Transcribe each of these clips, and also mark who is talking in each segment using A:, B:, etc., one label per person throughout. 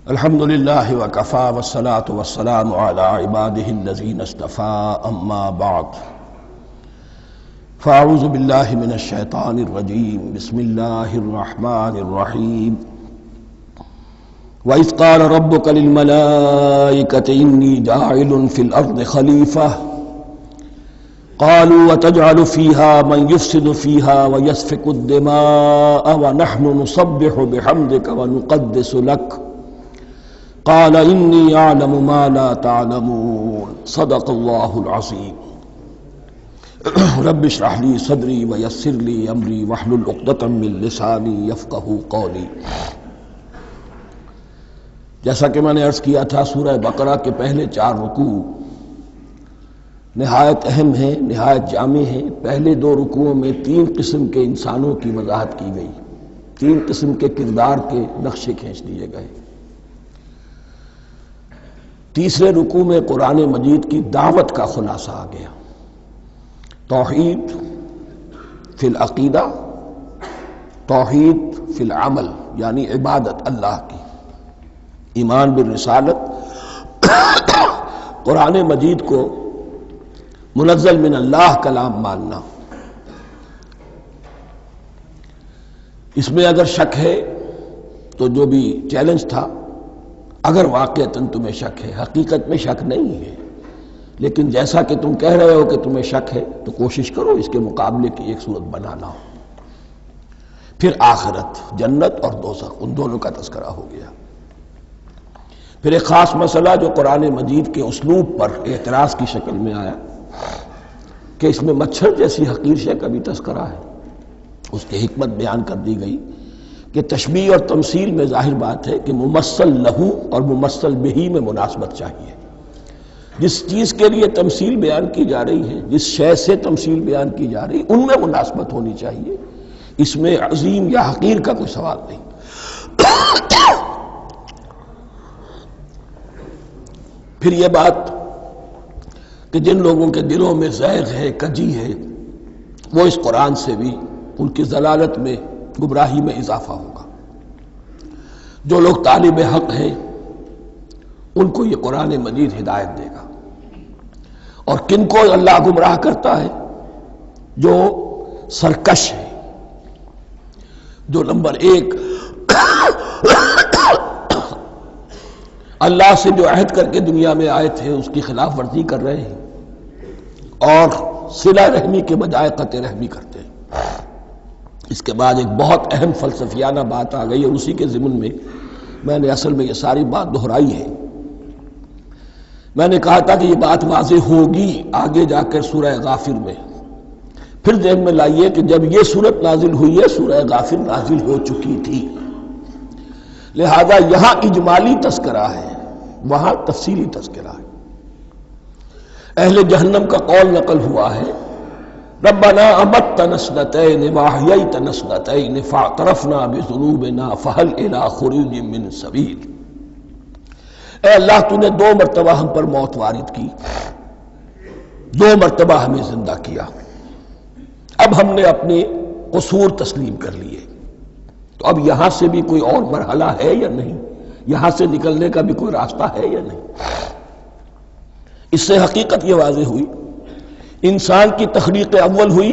A: الحمد للہ وکفی والصلاة والسلام علی عباده الذین اصطفى اما بعد فاعوذ باللہ من الشیطان الرجیم بسم اللہ الرحمن الرحیم وَإِذْ قَالَ رَبُّكَ لِلْمَلَائِكَةِ إِنِّي جَاعِلٌ فِي الْأَرْضِ خَلِيفَةً قالوا وتجعل فيها من يفسد فيها ويسفك الدماء ونحن نسبح بحمدك ونقدس لك قال إني أعلم ما لا تعلمون صدق الله العظيم رب اشرح لي صدري ويسر لي أمري واحلل عقدة من لساني يفقهوا قولي۔ جیسا کہ میں نے عرض کیا تھا، سورہ بقرہ کے پہلے 4 رکوع نہایت اہم ہیں، نہایت جامع ہیں۔ پہلے 2 رکوعوں میں 3 قسم کے انسانوں کی وضاحت کی گئی، 3 قسم کے کردار کے نقشے کھینچ دیے گئے۔ تیسرے رکوع میں قرآن مجید کی دعوت کا خلاصہ آ گیا، توحید فی العقیدہ، توحید فی العمل، یعنی عبادت اللہ کی، ایمان بالرسالت، قرآن مجید کو منزل من اللہ کلام ماننا۔ اس میں اگر شک ہے تو جو بھی چیلنج تھا، اگر واقعتاً تمہیں شک ہے، حقیقت میں شک نہیں ہے، لیکن جیسا کہ تم کہہ رہے ہو کہ تمہیں شک ہے تو کوشش کرو اس کے مقابلے کی ایک صورت بنانا ہو۔ پھر آخرت، جنت اور دوزخ، ان دونوں کا تذکرہ ہو گیا۔ پھر ایک خاص مسئلہ جو قرآن مجید کے اسلوب پر اعتراض کی شکل میں آیا کہ اس میں مچھر جیسی حقیر شے کا بھی تذکرہ ہے، اس کی حکمت بیان کر دی گئی کہ تشبیہ اور تمثیل میں ظاہر بات ہے کہ ممثل لہو اور ممثل بہی میں مناسبت چاہیے۔ جس چیز کے لیے تمثیل بیان کی جا رہی ہے، جس شے سے تمثیل بیان کی جا رہی ہے، ان میں مناسبت ہونی چاہیے، اس میں عظیم یا حقیر کا کوئی سوال نہیں۔ پھر یہ بات کہ جن لوگوں کے دلوں میں زیغ ہے، کجی ہے، وہ اس قرآن سے بھی ان کی ضلالت میں، گمراہی میں اضافہ ہوگا۔ جو لوگ طالب حق ہیں ان کو یہ قرآن مجید ہدایت دے گا۔ اور کن کو اللہ گمراہ کرتا ہے؟ جو سرکش ہے، جو نمبر 1 اللہ سے جو عہد کر کے دنیا میں آئے تھے اس کی خلاف ورزی کر رہے ہیں اور صلہ رحمی کے بجائے قطع رحمی کرتے ہیں۔ اس کے بعد ایک بہت اہم فلسفیانہ بات آ گئی، اور اسی کے ضمن میں میں نے اصل میں یہ ساری بات دہرائی ہے۔ میں نے کہا تھا کہ یہ بات واضح ہوگی آگے جا کر سورہ غافر میں۔ پھر ذہن میں لائیے کہ جب یہ صورت نازل ہوئی ہے، سورہ غافر نازل ہو چکی تھی، لہذا یہاں اجمالی تذکرہ ہے، وہاں تفصیلی تذکرہ ہے۔ اہل جہنم کا قول نقل ہوا ہے، ربنا امتنا اثنتین واحییتنا اثنتین فاعترفنا بذنوبنا فہل الی خروج من سبیل۔ اے اللہ، تو نے 2 مرتبہ ہم پر موت وارد کی، 2 مرتبہ ہمیں زندہ کیا، اب ہم نے اپنے قصور تسلیم کر لیے، تو اب یہاں سے بھی کوئی اور مرحلہ ہے یا نہیں؟ یہاں سے نکلنے کا بھی کوئی راستہ ہے یا نہیں؟ اس سے حقیقت یہ واضح ہوئی، انسان کی تخلیق اول ہوئی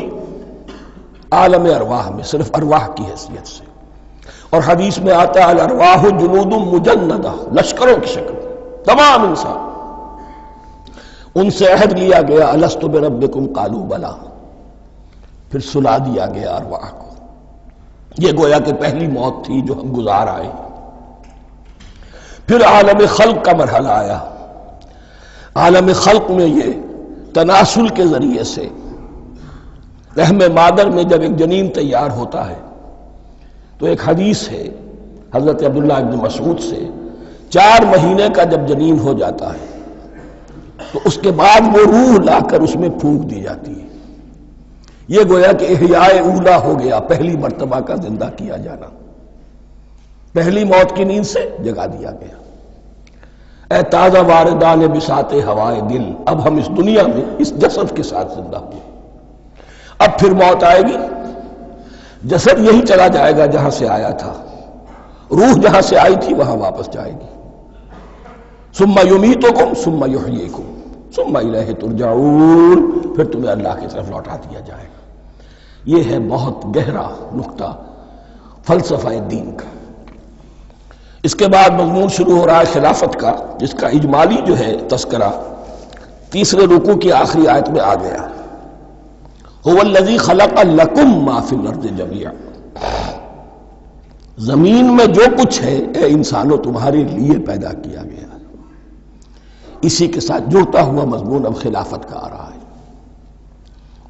A: عالم ارواح میں، صرف ارواح کی حیثیت سے، اور حدیث میں آتا ہے الارواح جنود مجندہ، لشکروں کی شکل، تمام انسان۔ ان سے عہد لیا گیا الست بربکم قالوا بلی، پھر سلا دیا گیا ارواح کو۔ یہ گویا کہ پہلی موت تھی جو ہم گزار آئے۔ پھر عالم خلق کا مرحلہ آیا۔ عالم خلق میں یہ تناسل کے ذریعے سے رحم مادر میں جب ایک جنین تیار ہوتا ہے تو ایک حدیث ہے حضرت عبداللہ ابن مسعود سے، 4 مہینے کا جب جنین ہو جاتا ہے تو اس کے بعد وہ روح لا کر اس میں پھونک دی جاتی ہے۔ یہ گویا کہ احیاء اولا ہو گیا، پہلی مرتبہ کا زندہ کیا جانا، پہلی موت کی نیند سے جگا دیا گیا۔ اے تازہ واردان بساط ہوائے دل، اب ہم اس دنیا میں اس جسد کے ساتھ زندہ ہوئے، اب پھر موت آئے گی، جسد یہی چلا جائے گا جہاں سے آیا تھا، روح جہاں سے آئی تھی وہاں واپس جائے گی. ثم یمیتکم ثم یحییکم ثم الیہ ترجعون، پھر تمہیں اللہ کی طرف لوٹا دیا جائے گا. یہ ہے بہت گہرا نقطہ فلسفہ دین کا. اس کے بعد مضمون شروع ہو رہا ہے خلافت کا، جس کا اجمالی جو ہے تذکرہ تیسرے رکوع کی آخری آیت میں آ گیا. هو الذی خلق لکم ما فی الارض جمیعا، زمین میں جو کچھ ہے اے انسانوں تمہارے لیے پیدا کیا گیا. اسی کے ساتھ جڑتا ہوا مضمون اب خلافت کا آ رہا ہے.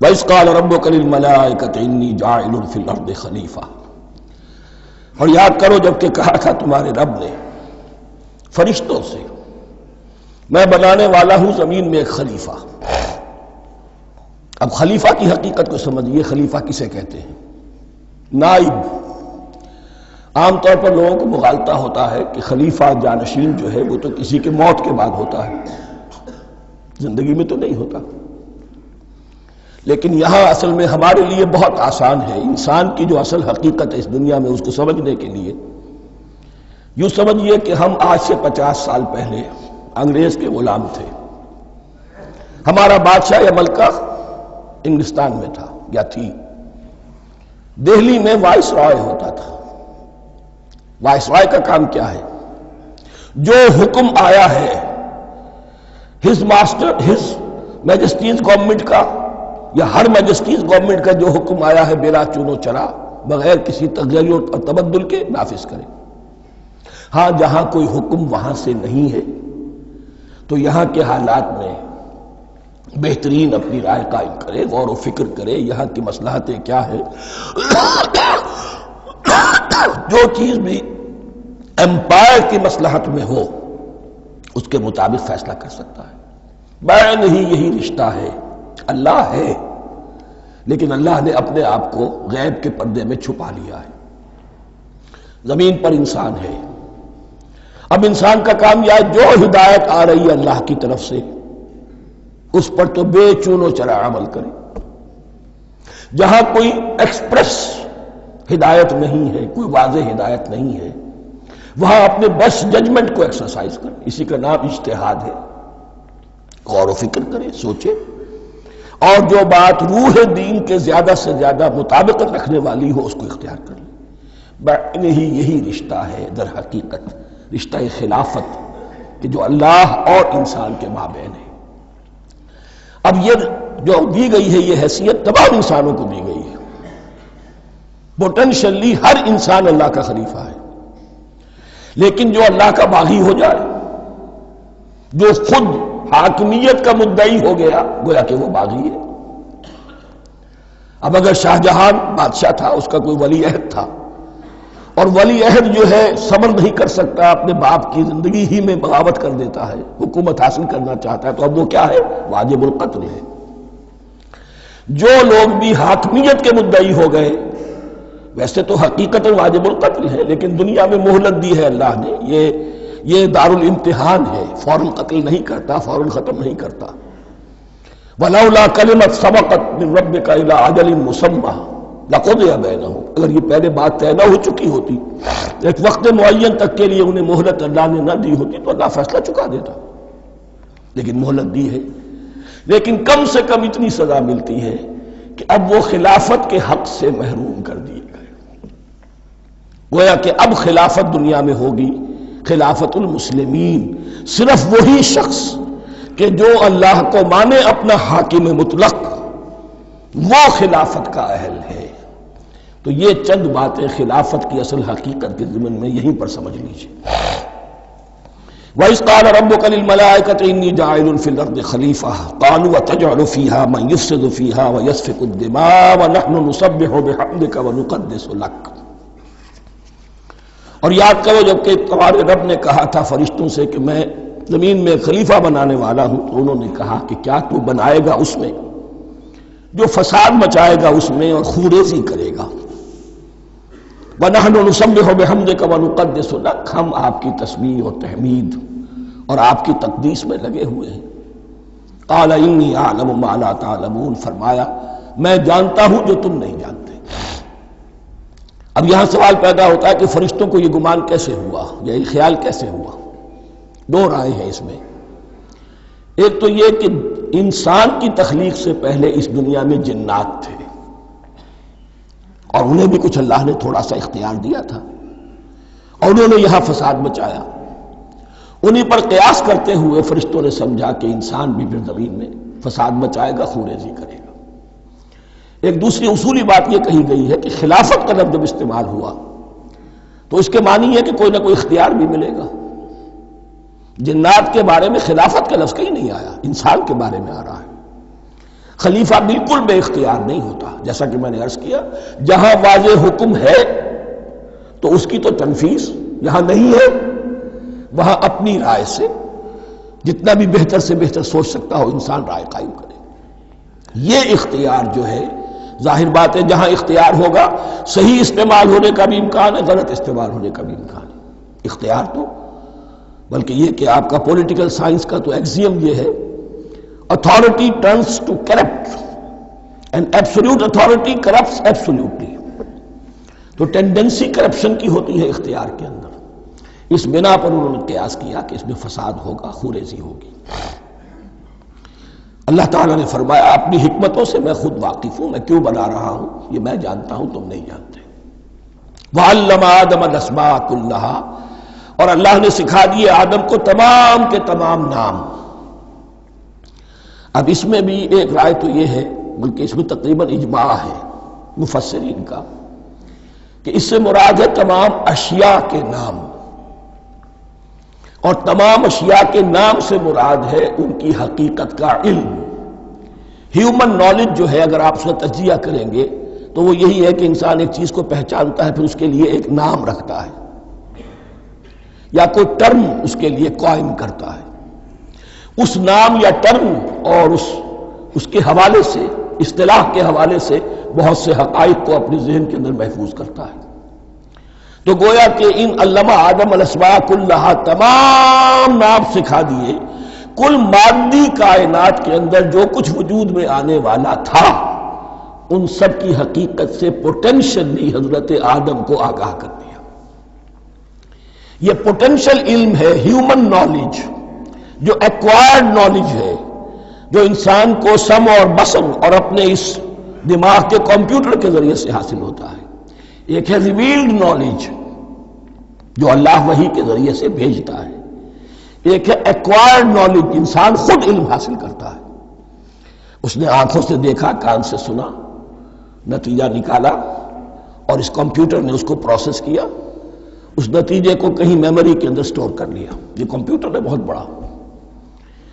A: وَإِذْ قَالَ رَبُّكَ لِلْمَلَائِكَةِ إِنِّي جَاعِلٌ فِي الْأَرْضِ خَلِيفَةً، اور یاد کرو جب کہ کہا تھا تمہارے رب نے فرشتوں سے میں بنانے والا ہوں زمین میں ایک خلیفہ. اب خلیفہ کی حقیقت کو سمجھیے. خلیفہ کسے کہتے ہیں؟ نائب. عام طور پر لوگوں کو مغالطہ ہوتا ہے کہ خلیفہ جانشین جو ہے وہ تو کسی کے موت کے بعد ہوتا ہے، زندگی میں تو نہیں ہوتا. لیکن یہاں اصل میں ہمارے لیے بہت آسان ہے. انسان کی جو اصل حقیقت ہے اس دنیا میں، اس کو سمجھنے کے لیے یوں سمجھیے کہ ہم آج سے 50 سال پہلے انگریز کے غلام تھے. ہمارا بادشاہ یا ملکہ انگلستان میں تھا یا تھی. دہلی میں وائس رائے ہوتا تھا. وائس رائے کا کام کیا ہے؟ جو حکم آیا ہے ہز میجسٹیز گورنمنٹ کا یا ہر میجسٹیز گورنمنٹ کا جو حکم آیا ہے بلا چون و چرا، بغیر کسی تغیر اور تبدل کے نافذ کرے. ہاں جہاں کوئی حکم وہاں سے نہیں ہے تو یہاں کے حالات میں بہترین اپنی رائے قائم کرے، غور و فکر کرے یہاں کی مصلحتیں کیا ہے. جو چیز بھی امپائر کی مصلحت میں ہو اس کے مطابق فیصلہ کر سکتا ہے. بین ہی یہی رشتہ ہے. اللہ ہے لیکن اللہ نے اپنے آپ کو غیب کے پردے میں چھپا لیا ہے. زمین پر انسان ہے. اب انسان کا کام یہ ہے جو ہدایت آ رہی ہے اللہ کی طرف سے اس پر تو بے چون و چرا عمل کرے. جہاں کوئی ایکسپریس ہدایت نہیں ہے، کوئی واضح ہدایت نہیں ہے، وہاں اپنے بس ججمنٹ کو ایکسرسائز کرے. اسی کا نام اجتہاد ہے. غور و فکر کرے، سوچے، اور جو بات روح دین کے زیادہ سے زیادہ مطابقت رکھنے والی ہو اس کو اختیار کر لے. بین ہی یہی رشتہ ہے در حقیقت رشتہ خلافت کہ جو اللہ اور انسان کے مابین ہے. اب یہ جو دی گئی ہے یہ حیثیت تمام انسانوں کو دی گئی ہے. پوٹینشلی ہر انسان اللہ کا خلیفہ ہے. لیکن جو اللہ کا باغی ہو جائے، جو خود حاکمیت کا مدعی ہو گیا، گویا کہ وہ باغی ہے. اب اگر شاہ جہان بادشاہ تھا، اس کا کوئی ولی عہد تھا، اور ولی عہد جو ہے صبر نہیں کر سکتا، اپنے باپ کی زندگی ہی میں بغاوت کر دیتا ہے، حکومت حاصل کرنا چاہتا ہے، تو اب وہ کیا ہے؟ واجب القتل ہے. جو لوگ بھی حاکمیت کے مدعی ہو گئے ویسے تو حقیقت واجب القتل ہے، لیکن دنیا میں مہلت دی ہے اللہ نے. یہ دار الامتحان ہے. فوراً قتل نہیں کرتا، فوراً ختم نہیں کرتا. وَلَوْلَا كَلِمَةٌ سَبَقَتْ مِنْ رَبِّكَ إِلَىٰ أَجَلٍ مُّسَمًّى لَقُضِيَ بَيْنَهُمْ. اگر یہ پہلے بات طے نہ ہو چکی ہوتی، ایک وقت معین تک کے لیے انہیں مہلت اللہ نے نہ دی ہوتی تو اللہ فیصلہ چکا دیتا. لیکن مہلت دی ہے. لیکن کم سے کم اتنی سزا ملتی ہے کہ اب وہ خلافت کے حق سے محروم کر دیے گئے. گویا کہ اب خلافت دنیا میں ہوگی خلافت المسلمین. صرف وہی شخص کہ جو اللہ کو مانے اپنا حاکم مطلق، وہ خلافت کا اہل ہے. تو یہ چند باتیں خلافت کی اصل حقیقت کے ضمن میں یہیں پر سمجھ لیجیے. وَإِذْ قَالَ رَبُّكَ لِلْمَلَائِكَةِ إِنِّي جَاعِلٌ فِي الْأَرْضِ خَلِيفَةً قَالُوا أَتَجْعَلُ فِيهَا مَن يُفْسِدُ فِيهَا وَيَسْفِكُ الدِّمَاءَ وَنَحْنُ نُسَبِّحُ بِحَمْدِكَ وَنُقَدِّسُ لَكَ. اور یاد کرو جب کہ تمہارے رب نے کہا تھا فرشتوں سے کہ میں زمین میں خلیفہ بنانے والا ہوں، تو انہوں نے کہا کہ کیا تو بنائے گا اس میں جو فساد مچائے گا اس میں اور خوریزی کرے گا. وَنَحْنُ نُسَبِّحُ بِحَمْدِكَ وَنُقَدِّسُ لَكَ. ہم آپ کی تسبیح اور تحمید اور آپ کی تقدیس میں لگے ہوئے ہیں. قَالَ إِنِّي أَعْلَمُ مَا لَا تَعْلَمُونَ. فرمایا میں جانتا ہوں جو تم نہیں جانتے. اب یہاں سوال پیدا ہوتا ہے کہ فرشتوں کو یہ گمان کیسے ہوا یا یہ خیال کیسے ہوا؟ دو رائے ہیں اس میں۔ ایک تو یہ کہ انسان کی تخلیق سے پہلے اس دنیا میں جنات تھے اور انہیں بھی کچھ اللہ نے تھوڑا سا اختیار دیا تھا اور انہوں نے یہاں فساد مچایا۔ انہی پر قیاس کرتے ہوئے فرشتوں نے سمجھا کہ انسان بھی پھر زمین میں فساد مچائے گا، خونریزی کرے گا۔ ایک دوسری اصولی بات یہ کہی گئی ہے کہ خلافت کا لفظ جب استعمال ہوا تو اس کے معنی ہے کہ کوئی نہ کوئی اختیار بھی ملے گا۔ جنات کے بارے میں خلافت کا لفظ کہیں نہیں آیا، انسان کے بارے میں آ رہا ہے۔ خلیفہ بالکل بے اختیار نہیں ہوتا، جیسا کہ میں نے عرض کیا، جہاں واضح حکم ہے تو اس کی تو تنفیذ، جہاں نہیں ہے وہاں اپنی رائے سے جتنا بھی بہتر سے بہتر سوچ سکتا ہو انسان رائے قائم کرے۔ یہ اختیار جو ہے، ظاہر بات ہے جہاں اختیار ہوگا صحیح استعمال ہونے کا بھی امکان ہے، غلط استعمال ہونے کا بھی امکان ہے۔ اختیار تو بلکہ یہ کہ آپ کا پولیٹیکل سائنس کا تو ایکسیم یہ ہے، authority turns to corrupt and absolute authority corrupts absolutely۔ تو ٹینڈنسی کرپشن کی ہوتی ہے اختیار کے اندر۔ اس بنا پر انہوں نے قیاس کیا کہ اس میں فساد ہوگا، خونریزی ہوگی۔ اللہ تعالیٰ نے فرمایا اپنی حکمتوں سے میں خود واقف ہوں، میں کیوں بنا رہا ہوں یہ میں جانتا ہوں، تم نہیں جانتے۔ وَعَلَّمَ آدَمَ الْأَسْمَاءَ كُلَّهَا، اور اللہ نے سکھا دیے آدم کو تمام کے تمام نام۔ اب اس میں بھی ایک رائے تو یہ ہے، بلکہ اس میں تقریباً اجماع ہے مفسرین کا، کہ اس سے مراد ہے تمام اشیاء کے نام، اور تمام اشیاء کے نام سے مراد ہے ان کی حقیقت کا علم۔ ہیومن نالج جو ہے، اگر آپ اس کا تجزیہ کریں گے تو وہ یہی ہے کہ انسان ایک چیز کو پہچانتا ہے، پھر اس کے لیے ایک نام رکھتا ہے یا کوئی ٹرم اس کے لیے قائم کرتا ہے۔ اس نام یا ٹرم اور اس کے حوالے سے، اصطلاح کے حوالے سے بہت سے حقائق کو اپنے ذہن کے اندر محفوظ کرتا ہے۔ تو گویا کہ ان علمہ آدم الاسماء کلہا، تمام نام سکھا دیے کل مادی کائنات کے اندر جو کچھ وجود میں آنے والا تھا، ان سب کی حقیقت سے پوٹینشلی حضرت آدم کو آگاہ کر دیا۔ یہ پوٹینشل علم ہے، ہیومن نالج، جو ایکوائرڈ نالج ہے، جو انسان کو سم اور بسم اور اپنے اس دماغ کے کمپیوٹر کے ذریعے سے حاصل ہوتا ہے۔ ایک ہے ریویلڈ نالج جو اللہ وحی کے ذریعے سے بھیجتا ہے، ایک ہے ایکوائرڈ نالج، انسان خود علم حاصل کرتا ہے۔ اس نے آنکھوں سے دیکھا، کان سے سنا، نتیجہ نکالا، اور اس کمپیوٹر نے اس کو پروسیس کیا، اس نتیجے کو کہیں میموری کے اندر سٹور کر لیا۔ یہ کمپیوٹر ہے بہت بڑا۔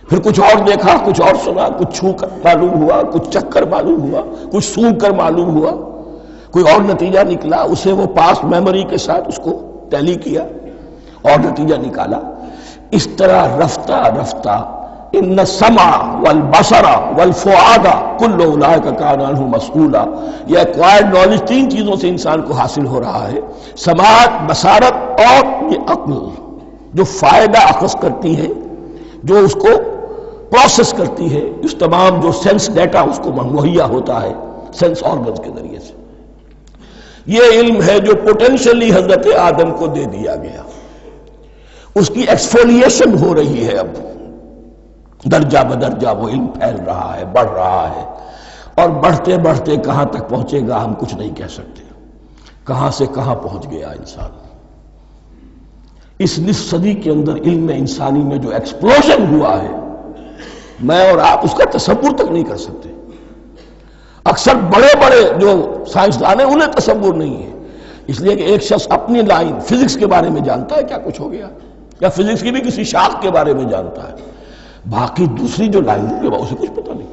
A: پھر کچھ اور دیکھا، کچھ اور سنا، کچھ چھو کر معلوم ہوا، کچھ چکھ کر معلوم ہوا، کچھ سونگھ کر معلوم ہوا، کوئی اور نتیجہ نکلا، اسے وہ پاس میموری کے ساتھ اس کو ٹیلی کیا اور نتیجہ نکالا۔ اس طرح رفتہ رفتہ ان السمع والبصر والفؤاد کل اولئک کان عنہ مسئولا، یہ ایکوائرڈ نالج تین چیزوں سے انسان کو حاصل ہو رہا ہے، سماعت، بصارت اور یہ عقل، جو فائدہ اخذ کرتی ہے، جو اس کو پروسیس کرتی ہے، اس تمام جو سینس ڈیٹا اس کو مہیا ہوتا ہے سینس آرگنز کے ذریعے سے۔ یہ علم ہے جو پوٹینشلی حضرت آدم کو دے دیا گیا۔ اس کی ایکسفولیشن ہو رہی ہے، اب درجہ بدرجہ وہ علم پھیل رہا ہے، بڑھ رہا ہے، اور بڑھتے بڑھتے کہاں تک پہنچے گا ہم کچھ نہیں کہہ سکتے۔ کہاں سے کہاں پہنچ گیا انسان۔ اس نصف صدی کے اندر علم انسانی میں جو ایکسپلوژن ہوا ہے، میں اور آپ اس کا تصور تک نہیں کر سکتے۔ اکثر بڑے بڑے جو سائنسدان ہیں انہیں تصور نہیں ہے، اس لیے کہ ایک شخص اپنی لائن فزکس کے بارے میں جانتا ہے کیا کچھ ہو گیا، یا فزکس کی بھی کسی شاخ کے بارے میں جانتا ہے، باقی دوسری جو لائن ہے اسے کچھ پتہ نہیں۔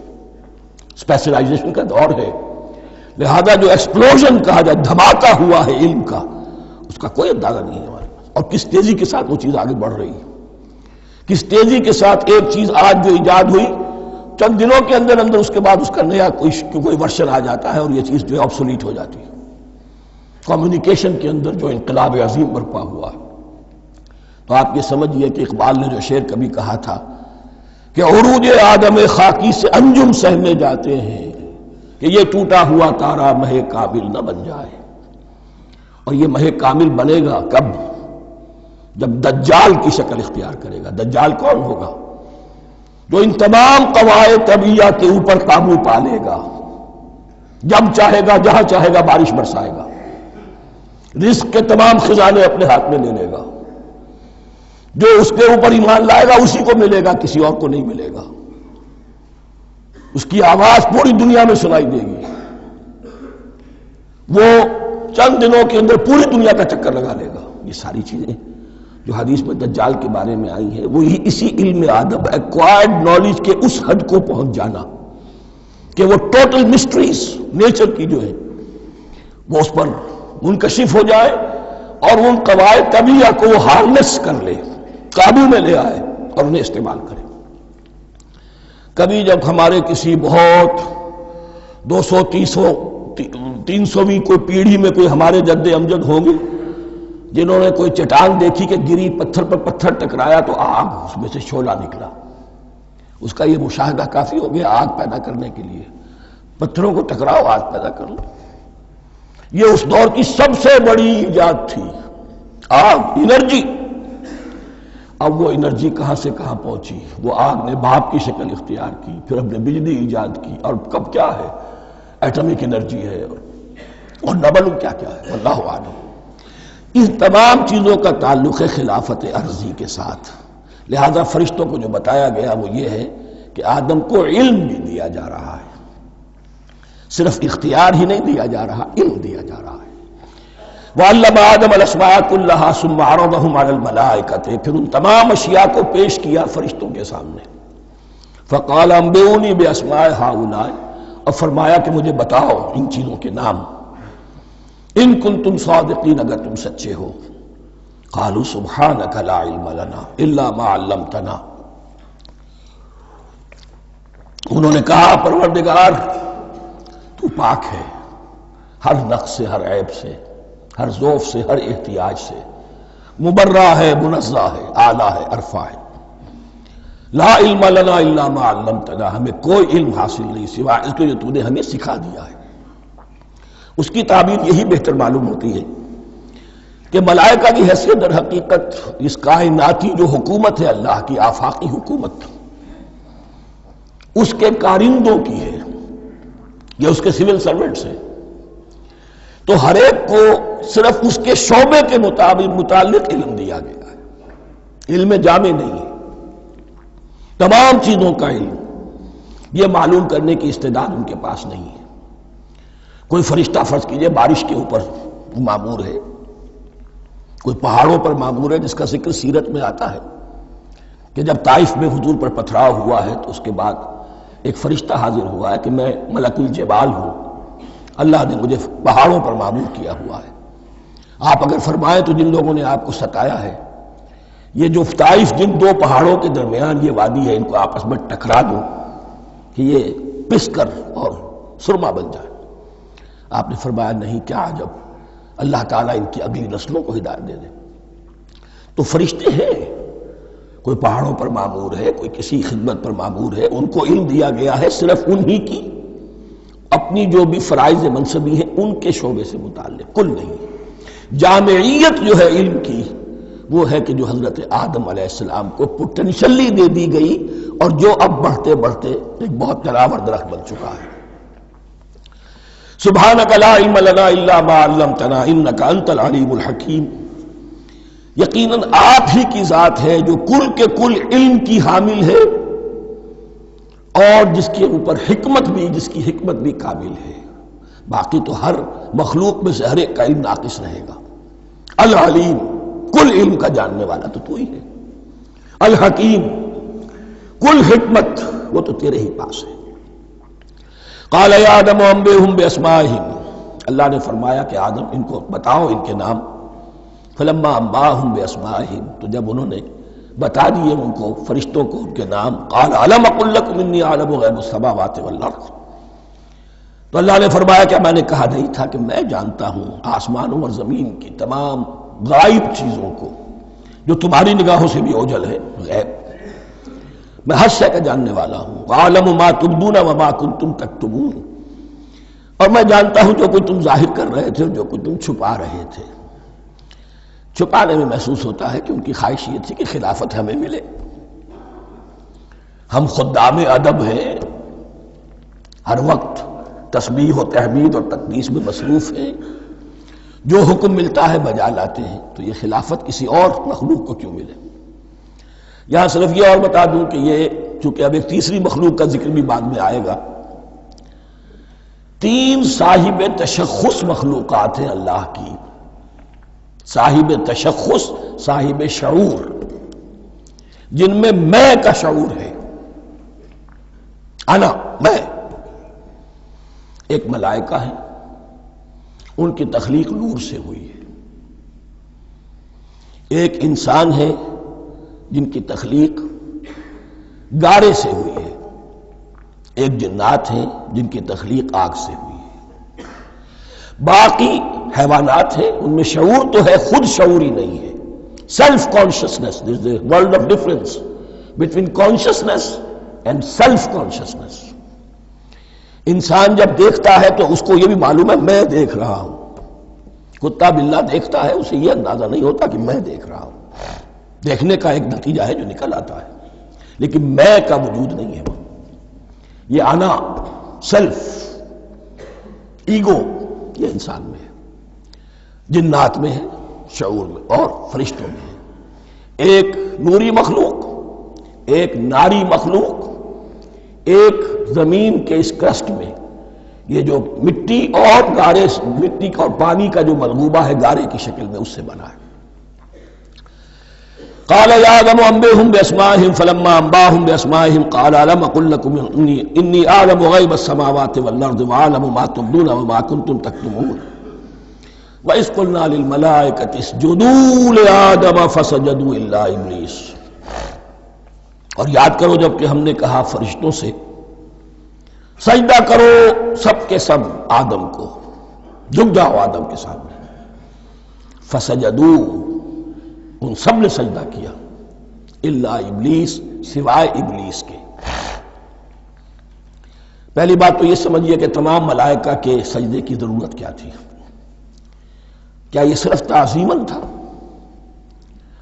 A: اسپیشلائزیشن کا دور ہے، لہذا جو ایکسپلوژن کہا جائے، دھماکہ ہوا ہے علم کا، اس کا کوئی اندازہ نہیں ہے ہمارے پاس، اور کس تیزی کے ساتھ وہ چیز آگے بڑھ رہی ہے، کس تیزی کے ساتھ ایک چیز آج جو ایجاد ہوئی چند دنوں کے اندر اندر اس کے بعد اس کا نیا کوئی ورشن آ جاتا ہے اور یہ چیز جو ہے آبسولیٹ ہو جاتی ہے۔ کمیونیکیشن کے اندر جو انقلاب عظیم برپا ہوا ہے، تو آپ یہ سمجھیے کہ اقبال نے جو شعر کبھی کہا تھا کہ عروج آدم خاکی سے انجم سہمے جاتے ہیں کہ یہ ٹوٹا ہوا تارا مہ کابل نہ بن جائے۔ اور یہ مہ کامل بنے گا کب؟ جب دجال کی شکل اختیار کرے گا۔ دجال کون ہوگا؟ جو ان تمام قواعد طبیعہ کے اوپر قابو پا لے گا، جب چاہے گا جہاں چاہے گا بارش برسائے گا، رزق کے تمام خزانے اپنے ہاتھ میں لے لے گا، جو اس کے اوپر ایمان لائے گا اسی کو ملے گا، کسی اور کو نہیں ملے گا، اس کی آواز پوری دنیا میں سنائی دے گی، وہ چند دنوں کے اندر پوری دنیا کا چکر لگا لے گا۔ یہ ساری چیزیں جو حدیث میں دجال کے بارے میں آئی ہیں وہ اسی علم آدم ایکوائرڈ نالج کے اس حد کو پہنچ جانا کہ وہ ٹوٹل مسٹریز نیچر کی جو ہے وہ اس پر منکشف ہو جائے اور ان قواعد طبیعہ کو وہ ہارنس کر لے، قابو میں لے آئے اور انہیں استعمال کرے۔ کبھی جب ہمارے کسی بہت 200-300ویں کوئی پیڑھی میں کوئی ہمارے جد امجد ہوں گے جنہوں نے کوئی چٹان دیکھی کہ گری، پتھر پر پتھر ٹکرایا تو آگ اس میں سے شعلہ نکلا، اس کا یہ مشاہدہ کافی ہو گیا آگ پیدا کرنے کے لیے۔ پتھروں کو ٹکراؤ آگ پیدا کر لو۔ یہ اس دور کی سب سے بڑی ایجاد تھی، آگ، انرجی۔ اب وہ انرجی کہاں سے کہاں پہنچی؟ وہ آگ نے بھاپ کی شکل اختیار کی، پھر ہم نے بجلی ایجاد کی، اور کب کیا ہے؟ ایٹمک انرجی ہے، اور نہ معلوم کیا کیا ہے، اللہ اعلم۔ ان تمام چیزوں کا تعلق ہے خلافت ارضی کے ساتھ۔ لہذا فرشتوں کو جو بتایا گیا وہ یہ ہے کہ آدم کو علم بھی دیا جا رہا ہے، صرف اختیار ہی نہیں دیا جا رہا، علم دیا جا رہا ہے۔ وَعَلَّمَ آدَمَ الْأَسْمَاءَ كُلَّهَا ثُمَّ عَرَضَهُمْ عَلَى الْمَلَائِكَةِ، پھر ان تمام اشیاء کو پیش کیا فرشتوں کے سامنے۔ فَقَالَ أَنبِئُونِي بِأَسْمَاءِ هَؤُلَاءِ، اور فرمایا کہ مجھے بتاؤ ان چیزوں کے نام، ان کنتم صادقین، اگر تم سچے ہو۔ قالوا سبحانک لا علم لنا الا ما علمتنا، انہوں نے کہا پروردگار تو پاک ہے ہر نقص سے، ہر عیب سے، ہر ذوف سے، ہر احتیاج سے، مبرہ ہے، منزہ ہے، اعلیٰ ہے، ارفع ہے۔ لا علم لنا الا ما علمتنا، ہمیں کوئی علم حاصل نہیں سوائے اس کے جو تو نے ہمیں سکھا دیا ہے۔ اس کی تعبیر یہی بہتر معلوم ہوتی ہے کہ ملائکہ کی حیثیت در حقیقت اس کائناتی جو حکومت ہے اللہ کی، آفاقی حکومت، اس کے کارندوں کی ہے، یا اس کے سول سرونٹس ہیں، تو ہر ایک کو صرف اس کے شعبے کے متعلق علم دیا گیا ہے، علم جامع نہیں ہے، تمام چیزوں کا علم یہ معلوم کرنے کی استعداد ان کے پاس نہیں ہے۔ کوئی فرشتہ فرض کیجئے بارش کے اوپر مامور ہے، کوئی پہاڑوں پر مامور ہے، جس کا ذکر سیرت میں آتا ہے کہ جب طائف میں حضور پر پتھراؤ ہوا ہے تو اس کے بعد ایک فرشتہ حاضر ہوا ہے کہ میں ملک الجبال ہوں، اللہ نے مجھے پہاڑوں پر مامور کیا ہوا ہے، آپ اگر فرمائیں تو جن لوگوں نے آپ کو ستایا ہے، یہ جو طائف جن دو پہاڑوں کے درمیان یہ وادی ہے، ان کو آپس میں ٹکرا دو کہ یہ پس کر اور سرما بن جائے۔ آپ نے فرمایا نہیں، کیا عجب، اللہ تعالیٰ ان کی اگلی نسلوں کو ہدایت دے دے۔ تو فرشتے ہیں، کوئی پہاڑوں پر مامور ہے، کوئی کسی خدمت پر مامور ہے، ان کو علم دیا گیا ہے صرف انہی کی اپنی جو بھی فرائض منصبی ہیں ان کے شعبے سے متعلق، کل نہیں۔ جامعیت جو ہے علم کی وہ ہے کہ جو حضرت آدم علیہ السلام کو پوٹینشلی دے دی گئی اور جو اب بڑھتے بڑھتے ایک بہت تراور درخت بن چکا ہے۔ سبحانک لا علم لنا الا ما علمتنا انک انت العلیم الحکیم، یقیناً آپ ہی کی ذات ہے جو کل کے کل علم کی حامل ہے اور جس کے اوپر حکمت بھی، جس کی حکمت بھی کامل ہے، باقی تو ہر مخلوق میں سے ہر ایک کا علم ناقص رہے گا۔ العلیم، کل علم کا جاننے والا تو ہی ہے، الحکیم، کل حکمت وہ تو تیرے ہی پاس ہے۔ قال یا آدم انبئہم باسمائہم، اللہ نے فرمایا کہ آدم ان کو بتاؤ ان کے نام۔ فلما انباہم باسمائہم، تو جب انہوں نے بتا دیے ان کو، فرشتوں کو، ان کے نام، قال الم اقل لکم انی اعلم غیب السماوات والارض، تو اللہ نے فرمایا کہ میں نے کہا نہیں تھا کہ میں جانتا ہوں آسمانوں اور زمین کی تمام غائب چیزوں کو جو تمہاری نگاہوں سے بھی اوجھل ہے، غیب، میں ہر شے کا جاننے والا ہوں۔ وَأَعْلَمُ مَا تُبْدُونَ وَمَا كُنْتُمْ تَكْتُمُونَ، اور میں جانتا ہوں جو کچھ تم ظاہر کر رہے تھے اور جو کچھ تم چھپا رہے تھے۔ چھپانے میں محسوس ہوتا ہے کہ ان کی خواہش یہ تھی کہ خلافت ہمیں ملے. ہم خدام ادب ہیں، ہر وقت تسبیح و تحمید اور تقدیس میں مصروف ہیں، جو حکم ملتا ہے بجا لاتے ہیں، تو یہ خلافت کسی اور مخلوق کو کیوں ملے؟ یہاں صرف یہ اور بتا دوں کہ یہ چونکہ اب ایک تیسری مخلوق کا ذکر بھی بعد میں آئے گا، 3 صاحب تشخص مخلوقات ہیں اللہ کی، صاحب تشخص، صاحب شعور، جن میں میں کا شعور ہے، انا، میں. ایک ملائکہ ہے، ان کی تخلیق نور سے ہوئی ہے. ایک انسان ہے جن کی تخلیق گارے سے ہوئی ہے. ایک جنات ہیں جن کی تخلیق آگ سے ہوئی ہے. باقی حیوانات ہیں، ان میں شعور تو ہے، خود شعور ہی نہیں ہے. Self consciousness, there is a world of difference between consciousness and self consciousness. انسان جب دیکھتا ہے تو اس کو یہ بھی معلوم ہے میں دیکھ رہا ہوں. کتا بلہ دیکھتا ہے، اسے یہ اندازہ نہیں ہوتا کہ میں دیکھ رہا ہوں. دیکھنے کا ایک نتیجہ ہے جو نکل آتا ہے، لیکن میں کا وجود نہیں ہے. یہ انا، سیلف، ایگو، یہ انسان میں ہے، جنات میں ہے، شعور میں اور فرشتوں میں ہے. ایک نوری مخلوق، ایک ناری مخلوق، ایک زمین کے اس کرسٹ میں، یہ جو مٹی اور گارے، مٹی اور پانی کا جو ملغوبہ ہے گارے کی شکل میں، اس سے بنا ہے. قال يا آدم انبئهم بأسمائهم فلما انبأهم بأسمائهم قال ألم أقل لكم إني أعلم غيب السماوات والأرض وأعلم ما تبدون وما كنتم تكتمون وإذ قلنا للملائكة اسجدوا لآدم فسجدوا إلا إبليس. اور یاد کرو جب کہ ہم نے کہا فرشتوں سے سجدہ کرو سب کے سب آدم کو، جھک جاؤ آدم کے سامنے. فسجدوا، ان سب نے سجدہ کیا، الا ابلیس، سوائے ابلیس کے. پہلی بات تو یہ سمجھیے کہ تمام ملائکہ کے سجدے کی ضرورت کیا تھی؟ کیا یہ صرف تعظیماً تھا؟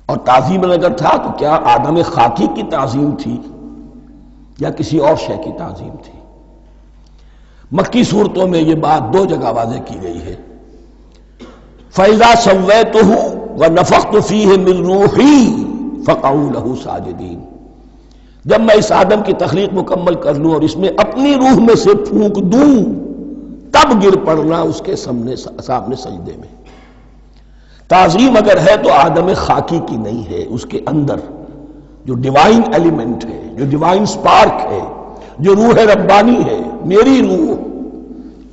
A: اور تعظیماً اگر تھا تو کیا آدم خاکی کی تعظیم تھی یا کسی اور شے کی تعظیم تھی؟ مکی صورتوں میں یہ بات 2 جگہ واضح کی گئی ہے. فَإِذَا سَوَّيْتُهُ وَنَفَخْتُ فِيهِ مِن رُوحِي فَقَعُوا لَهُ سَاجِدِينَ. جب میں اس آدم کی تخلیق مکمل کر لوں اور اس میں اپنی روح میں سے پھونک دوں، تب گر پڑنا اس کے سامنے سجدے میں. تعظیم اگر ہے تو آدم خاکی کی نہیں ہے، اس کے اندر جو ڈیوائن ایلیمنٹ ہے، جو ڈیوائن سپارک ہے، جو روح ربانی ہے، میری روح،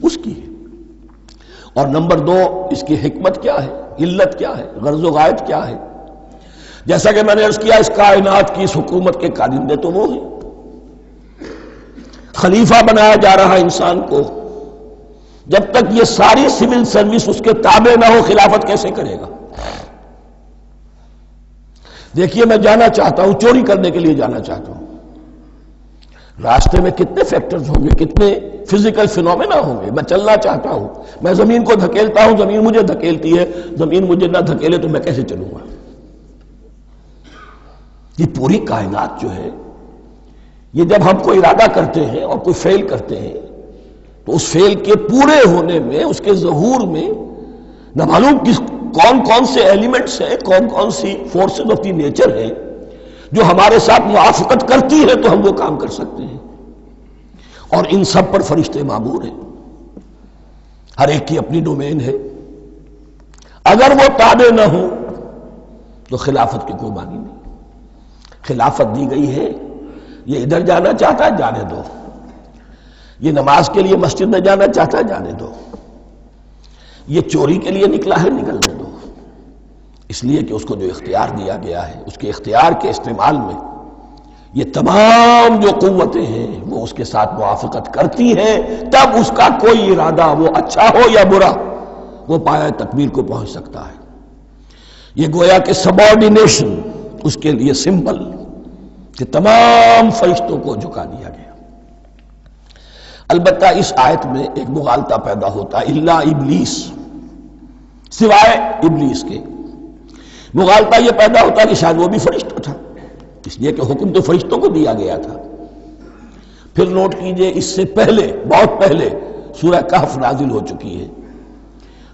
A: اس کی ہے. اور نمبر 2، اس کی حکمت کیا ہے، علت کیا ہے، غرض و غایت کیا ہے؟ جیسا کہ میں نے عرض کیا، اس کائنات کی اس حکومت کے کارندے تو وہ ہیں. خلیفہ بنایا جا رہا انسان کو، جب تک یہ ساری سول سروس اس کے تابع نہ ہو خلافت کیسے کرے گا؟ دیکھیے میں جانا چاہتا ہوں، چوری کرنے کے لیے جانا چاہتا ہوں، راستے میں کتنے فیکٹرز ہوں گے، کتنے فزیکل فینومینا ہوں گے. میں چلنا چاہتا ہوں، میں زمین کو دھکیلتا ہوں، زمین مجھے دھکیلتی ہے. زمین مجھے نہ دھکیلے تو میں کیسے چلوں گا؟ یہ پوری کائنات جو ہے، یہ جب ہم کو ارادہ کرتے ہیں اور کوئی فیل کرتے ہیں تو اس فیل کے پورے ہونے میں، اس کے ظہور میں نہ معلوم کون کون سے ایلیمنٹس ہیں، کون کون سی فورسز آف دی نیچر ہیں جو ہمارے ساتھ موافقت کرتی ہے تو ہم وہ کام کر سکتے ہیں. اور ان سب پر فرشتے مامور ہیں، ہر ایک کی اپنی ڈومین ہے. اگر وہ تابع نہ ہوں تو خلافت کی کوئی معنی نہیں. خلافت دی گئی ہے، یہ ادھر جانا چاہتا ہے جانے دو، یہ نماز کے لیے مسجد میں جانا چاہتا ہے جانے دو، یہ چوری کے لیے نکلا ہے نکلنے دو. اس لیے کہ اس کو جو اختیار دیا گیا ہے، اس کے اختیار کے استعمال میں یہ تمام جو قوتیں ہیں وہ اس کے ساتھ موافقت کرتی ہیں، تب اس کا کوئی ارادہ، وہ اچھا ہو یا برا، وہ پایہ تکمیل کو پہنچ سکتا ہے. یہ گویا کہ سبارڈینیشن اس کے لیے سمبل کہ تمام فرشتوں کو جھکا دیا گیا. البتہ اس آیت میں ایک مغالطہ پیدا ہوتا ہے، الا ابلیس، سوائے ابلیس کے. مغالطہ یہ پیدا ہوتا کہ شاید وہ بھی فرشتہ تھا، اس لیے کہ حکم تو فرشتوں کو دیا گیا تھا۔ پھر نوٹ کیجئے اس سے پہلے، بہت پہلے سورہ کہف نازل ہو چکی ہے،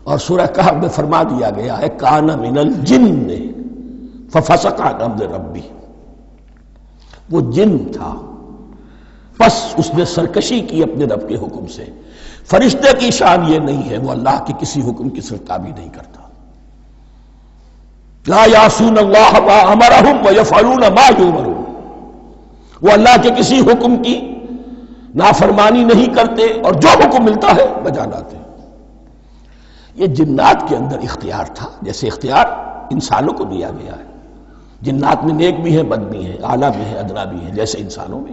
A: اور سورہ کہف میں فرما دیا گیا ہے کان من الجن ففسق عن امر ربی، وہ جن تھا پس اس نے سرکشی کی اپنے رب کے حکم سے۔ فرشتے کی شان یہ نہیں ہے، وہ اللہ کے کسی حکم کی سرتابی نہیں کرتا۔ لا یعصون اللہ ما امرہم ویفعلون ما یؤمرون، وہ اللہ کے کسی حکم کی نافرمانی نہیں کرتے اور جو حکم ملتا ہے بجا لاتے ہیں۔ یہ جنات کے اندر اختیار تھا، جیسے اختیار انسانوں کو دیا گیا ہے۔ جنات میں نیک بھی ہیں، بد بھی ہیں، اعلیٰ بھی ہیں، ادنا بھی ہیں، جیسے انسانوں میں۔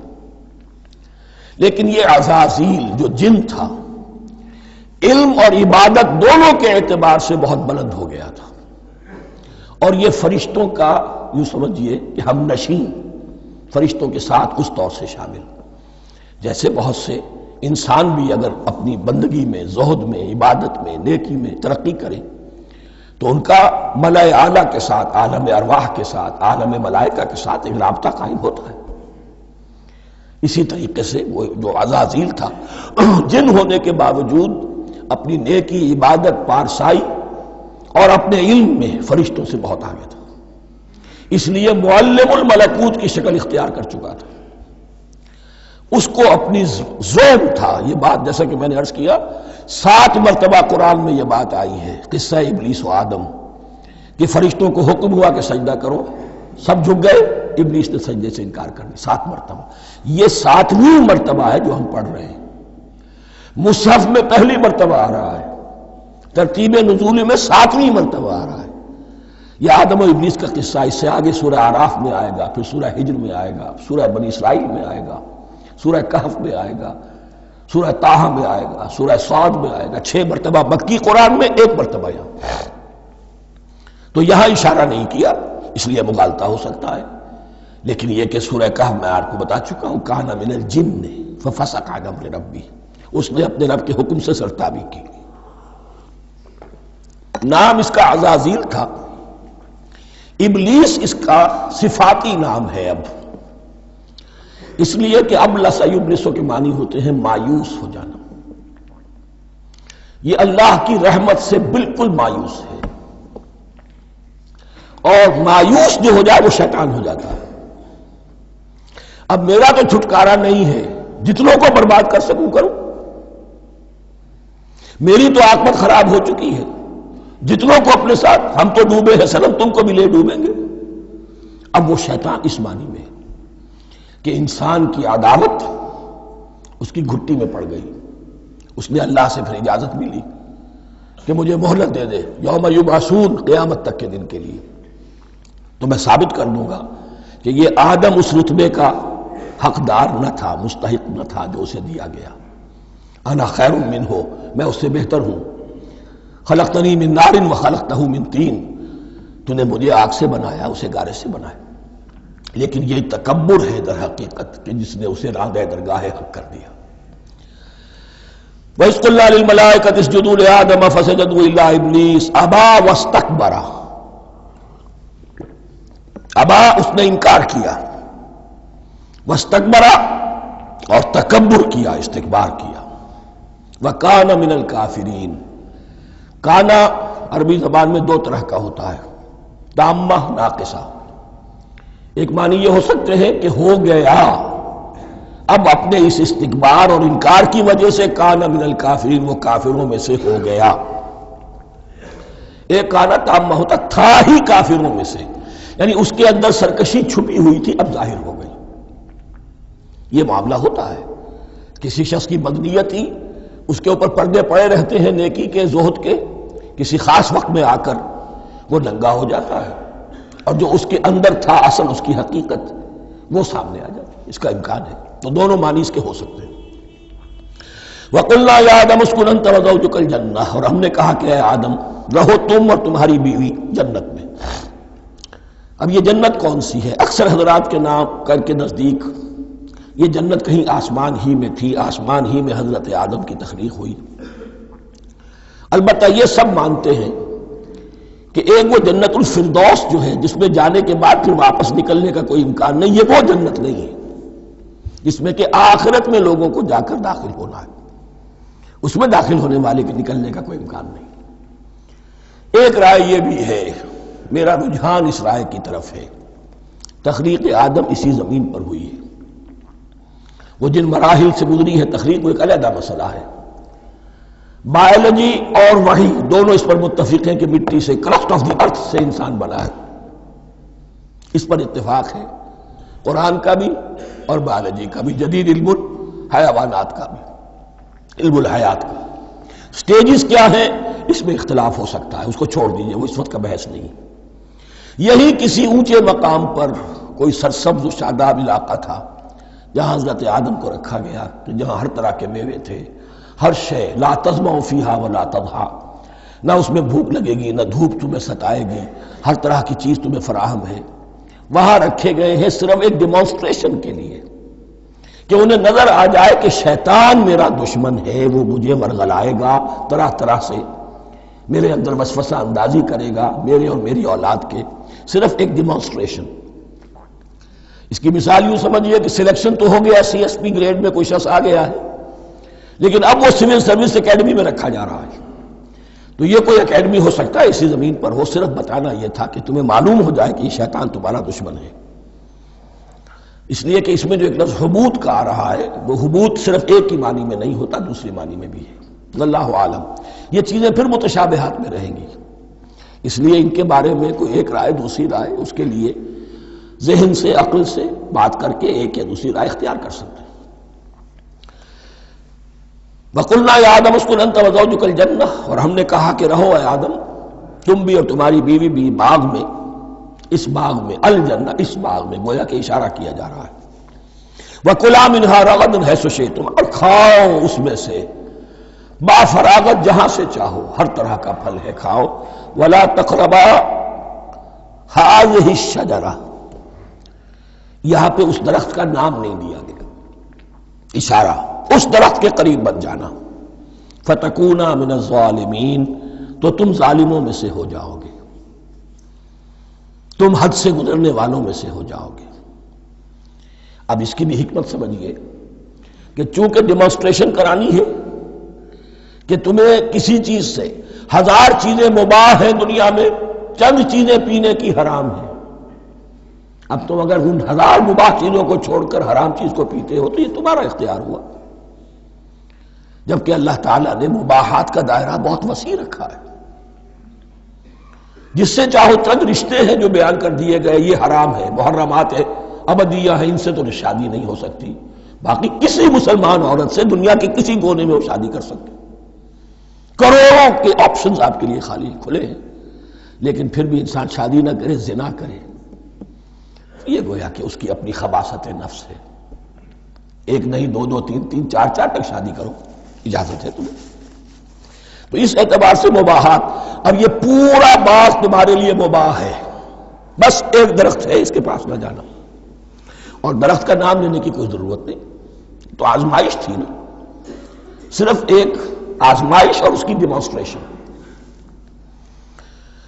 A: لیکن یہ عزازیل جو جن تھا، علم اور عبادت دونوں کے اعتبار سے بہت بلند ہو گیا تھا، اور یہ فرشتوں کا یوں سمجھیے کہ ہم نشین، فرشتوں کے ساتھ اس طور سے شامل، جیسے بہت سے انسان بھی اگر اپنی بندگی میں، زہد میں، عبادت میں، نیکی میں ترقی کریں تو ان کا ملائے اعلیٰ کے ساتھ، عالم ارواح کے ساتھ، عالم ملائکہ کے ساتھ ایک رابطہ قائم ہوتا ہے۔ اسی طریقے سے وہ جو عزازیل تھا، جن ہونے کے باوجود اپنی نیکی، عبادت، پارسائی اور اپنے علم میں فرشتوں سے بہت آگے تھا، اس لیے معلم الملکوت کی شکل اختیار کر چکا تھا۔ اس کو اپنی ذوق تھا، یہ بات جیسا کہ میں نے عرض کیا 7 مرتبہ قرآن میں یہ بات آئی ہے، قصہ ابلیس و آدم، کہ فرشتوں کو حکم ہوا کہ سجدہ کرو، سب جھک گئے، ابلیس نے سجدے سے انکار کر دیا 7 مرتبہ۔ یہ 7ویں مرتبہ ہے جو ہم پڑھ رہے ہیں، مصحف میں پہلی مرتبہ آ رہا ہے، ترتیب نزول میں 7ویں مرتبہ آ رہا ہے۔ یہ آدم و ابلیس کا قصہ اس سے آگے سورہ اعراف میں آئے گا، پھر سورہ ہجر میں آئے گا، سورہ بنی اسرائیل میں آئے گا، سورہ کہف میں آئے گا، سورہ طٰہٰ میں آئے گا، سورہ صاد میں آئے گا، 6 مرتبہ مکی قرآن میں، 1 مرتبہ یہاں۔ تو یہاں اشارہ نہیں کیا، اس لیے مغالطہ ہو سکتا ہے، لیکن یہ کہ سورہ کہف میں آپ کو بتا چکا ہوں کان من الجن ففسق عن امر ربی، اس نے اپنے رب کے حکم سے سرتابی کی۔ نام اس کا عزازیل تھا، ابلیس اس کا صفاتی نام ہے اب، اس لیے کہ اب لسیبلسو کے معنی ہوتے ہیں مایوس ہو جانا، یہ اللہ کی رحمت سے بالکل مایوس ہے، اور مایوس جو ہو جائے وہ شیطان ہو جاتا ہے۔ اب میرا تو چھٹکارا نہیں ہے، جتنوں کو برباد کر سکوں کروں، میری تو عاقبت خراب ہو چکی ہے، جتنوں کو اپنے ساتھ، ہم تو ڈوبے ہیں سنم، تم کو بھی لے ڈوبیں گے۔ اب وہ شیطان اس معنی میں کہ انسان کی عداوت اس کی گھٹی میں پڑ گئی، اس نے اللہ سے پھر اجازت بھی لی کہ مجھے مہلت دے دے، یوم یبعثون، قیامت تک کے دن کے لیے، تو میں ثابت کر دوں گا کہ یہ آدم اس رتبے کا حقدار نہ تھا، مستحق نہ تھا جو اسے دیا گیا۔ انا خیر منہ، میں اس سے بہتر ہوں، خلقتنی من نار وخلقتہ من طین، تو نے مجھے آگ سے بنایا، اسے گارے سے بنایا۔ لیکن یہ تکبر ہے در حقیقت کہ جس نے اسے راندہ درگاہ حق کر دیا۔ وَإِذْ قُلْنَا لِلْمَلَائِكَةِ اسْجُدُوا لِآدَمَ فَسَجَدُوا إِلَّا إِبْلِيسَ أَبَىٰ وَاسْتَكْبَرَ، ابا اس نے انکار کیا، واستکبر اور تکبر کیا، استکبار کیا، وَكَانَ مِنَ الْكَافِرِينَ۔ کانا عربی زبان میں 2 طرح کا ہوتا ہے، تامہ، ناقصہ۔ ایک معنی یہ ہو سکتے ہیں کہ ہو گیا، اب اپنے اس استکبار اور انکار کی وجہ سے کانا من الکافرین، وہ کافروں میں سے ہو گیا۔ ایک کانا تامہ ہوتا تھا ہی کافروں میں سے، یعنی اس کے اندر سرکشی چھپی ہوئی تھی، اب ظاہر ہو گئی۔ یہ معاملہ ہوتا ہے، کسی شخص کی بدنیت ہی اس کے اوپر پردے پڑے رہتے ہیں نیکی کے، زہد کے، کسی خاص وقت میں آ کر وہ ننگا ہو جاتا ہے، اور جو اس کے اندر تھا اصل، اس کی حقیقت، وہ سامنے آ جاتی ہے۔ اس کا امکان ہے، تو دونوں معنی اس کے ہو سکتے ہیں۔ وَقُلْنَا يَا آدَمُ اسْكُنْ أَنْتَ وَزَوْجُكَ الْجَنَّةَ، اور ہم نے کہا کہ اے آدم رہو تم اور تمہاری بیوی جنت میں۔ اب یہ جنت کون سی ہے؟ اکثر حضرات کے نام کے نزدیک یہ جنت کہیں آسمان ہی میں تھی، آسمان ہی میں حضرت آدم کی تخلیق ہوئی۔ البتہ یہ سب مانتے ہیں کہ ایک وہ جنت الفردوس جو ہے جس میں جانے کے بعد پھر واپس نکلنے کا کوئی امکان نہیں، یہ وہ جنت نہیں ہے جس میں کہ آخرت میں لوگوں کو جا کر داخل ہونا ہے، اس میں داخل ہونے والے کے نکلنے کا کوئی امکان نہیں۔ ایک رائے یہ بھی ہے، میرا رجحان اس رائے کی طرف ہے، تخلیق آدم اسی زمین پر ہوئی ہے، وہ جن مراحل سے گزری ہے تخلیق وہ ایک علیحدہ مسئلہ ہے۔ بایولوجی اور وحی دونوں اس پر متفق ہیں کہ مٹی سے، کرسٹ آف دی ارتھ سے انسان بنا ہے، اس پر اتفاق ہے، قرآن کا بھی اور بایولوجی کا بھی، جدید علم الحیوانات کا بھی، علم الحیات کا۔ سٹیجز کیا ہیں اس میں اختلاف ہو سکتا ہے، اس کو چھوڑ دیجئے، وہ اس وقت کا بحث نہیں۔ یہی کسی اونچے مقام پر کوئی سرسبز و شاداب علاقہ تھا جہاں حضرت آدم کو رکھا گیا، جہاں ہر طرح کے میوے تھے، ہر شے، لا تظمأ فیہا ولا تضحیٰ، نہ اس میں بھوک لگے گی نہ دھوپ تمہیں ستائے گی، ہر طرح کی چیز تمہیں فراہم ہے۔ وہاں رکھے گئے ہیں صرف ایک ڈیمانسٹریشن کے لیے کہ انہیں نظر آ جائے کہ شیطان میرا دشمن ہے، وہ مجھے ورغلائے گا، طرح طرح سے میرے اندر وسوسہ اندازی کرے گا، میرے اور میری اولاد کے، صرف ایک ڈیمانسٹریشن۔ اس کی مثال یوں سمجھیے کہ سلیکشن تو ہو گیا، سی ایس پی گریڈ میں کوئی شخص آ گیا ہے، لیکن اب وہ سول سروس اکیڈمی میں رکھا جا رہا ہے۔ تو یہ کوئی اکیڈمی ہو سکتا ہے اسی زمین پر ہو، صرف بتانا یہ تھا کہ تمہیں معلوم ہو جائے کہ یہ شیطان تمہارا دشمن ہے۔ اس لیے کہ اس میں جو ایک لفظ حبوط کا آ رہا ہے، وہ حبوط صرف ایک کی معنی میں نہیں ہوتا، دوسری معنی میں بھی ہے، اللہ عالم۔ یہ چیزیں پھر متشابہات میں رہیں گی، اس لیے ان کے بارے میں کوئی ایک رائے دوسری رائے، اس کے لیے ذہن سے، عقل سے بات کر کے ایک یا دوسری رائے اختیار کر سکتے ہیں۔ وَقُلْنَا يَا آدَمُ اسْكُنْ أَنْتَ وَزَوْجُكَ الْجَنَّةَ، اور ہم نے کہا کہ رہو اے آدم تم بھی اور تمہاری بیوی بھی باغ میں، اس باغ میں، الجنہ اس باغ میں، گویا کہ اشارہ کیا جا رہا ہے۔ وَكُلَا مِنْهَا رَغَدًا حَيْثُ شِئْتُمْ، اور کھاؤ اس میں سے با فراغت جہاں سے چاہو، ہر طرح کا پھل ہے کھاؤ۔ وَلَا تَقْرَبَا هَٰذِهِ الشَّجَرَةَ، یہاں پہ اس درخت کا نام نہیں دیا گیا، اشارہ اس درخت کے قریب مت جانا۔ فَتَكُونَا مِنَ الظَّالِمِينَ، تو تم ظالموں میں سے ہو جاؤ گے، تم حد سے گزرنے والوں میں سے ہو جاؤ گے۔ اب اس کی بھی حکمت سمجھیے کہ چونکہ ڈیمانسٹریشن کرانی ہے کہ تمہیں کسی چیز سے، ہزار چیزیں مباح ہیں دنیا میں، چند چیزیں پینے کی حرام ہیں، اب تم اگر ان ہزار مباح چیزوں کو چھوڑ کر حرام چیز کو پیتے ہو تو یہ تمہارا اختیار ہوا، جبکہ اللہ تعالیٰ نے مباحات کا دائرہ بہت وسیع رکھا ہے۔ جس سے چاہو چند رشتے ہیں جو بیان کر دیے گئے، یہ حرام ہے، محرمات ہے، ابدیہ ہیں، ان سے تو شادی نہیں ہو سکتی، باقی کسی مسلمان عورت سے دنیا کے کسی کونے میں وہ شادی کر سکتے، کروڑوں کے آپشنز آپ کے لیے خالی کھلے ہیں، لیکن پھر بھی انسان شادی نہ کرے، زنا کرے، یہ گویا کہ اس کی اپنی خباثت نفس ہے۔ ایک نہیں، دو دو، تین تین، چار چار تک شادی کرو، اجازت ہے تمہیں۔ تو اس اعتبار سے مباحات، اب یہ پورا باغ تمہارے لیے مباح ہے، بس ایک درخت ہے اس کے پاس نہ جانا، اور درخت کا نام لینے کی کوئی ضرورت نہیں، تو آزمائش تھی نا، صرف ایک آزمائش اور اس کی ڈیمانسٹریشن۔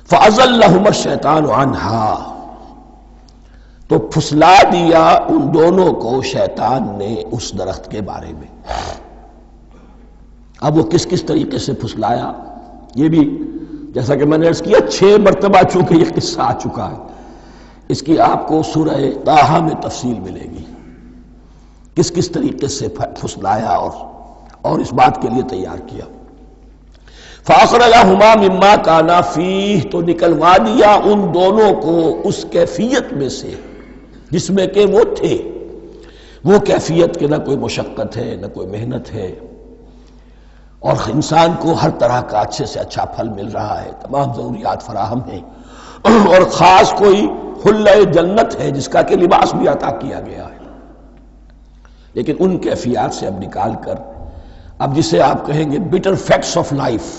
A: فَأَزَلَّهُمَا الشَّيْطَانُ عَنْهَا، تو پھسلا دیا ان دونوں کو شیطان نے اس درخت کے بارے میں۔ اب وہ کس کس طریقے سے پھسلایا، یہ بھی جیسا کہ میں نے عرض کیا 6 مرتبہ چونکہ یہ قصہ آ چکا ہے، اس کی آپ کو سورہ طٰہٰ میں تفصیل ملے گی، کس کس طریقے سے پھسلایا اور اس بات کے لیے تیار کیا۔ فَأَخْرَجَهُمَا مِمَّا كَانَا فِيهِ، تو نکلوا دیا ان دونوں کو اس کیفیت میں سے جس میں کہ وہ تھے، وہ کیفیت کہ نہ کوئی مشقت ہے نہ کوئی محنت ہے، اور انسان کو ہر طرح کا اچھے سے اچھا پھل مل رہا ہے، تمام ضروریات فراہم ہیں، اور خاص کوئی حلہ جنت ہے جس کا کہ لباس بھی عطا کیا گیا ہے، لیکن ان کیفیات سے اب نکال کر، اب جسے آپ کہیں گے bitter facts of life،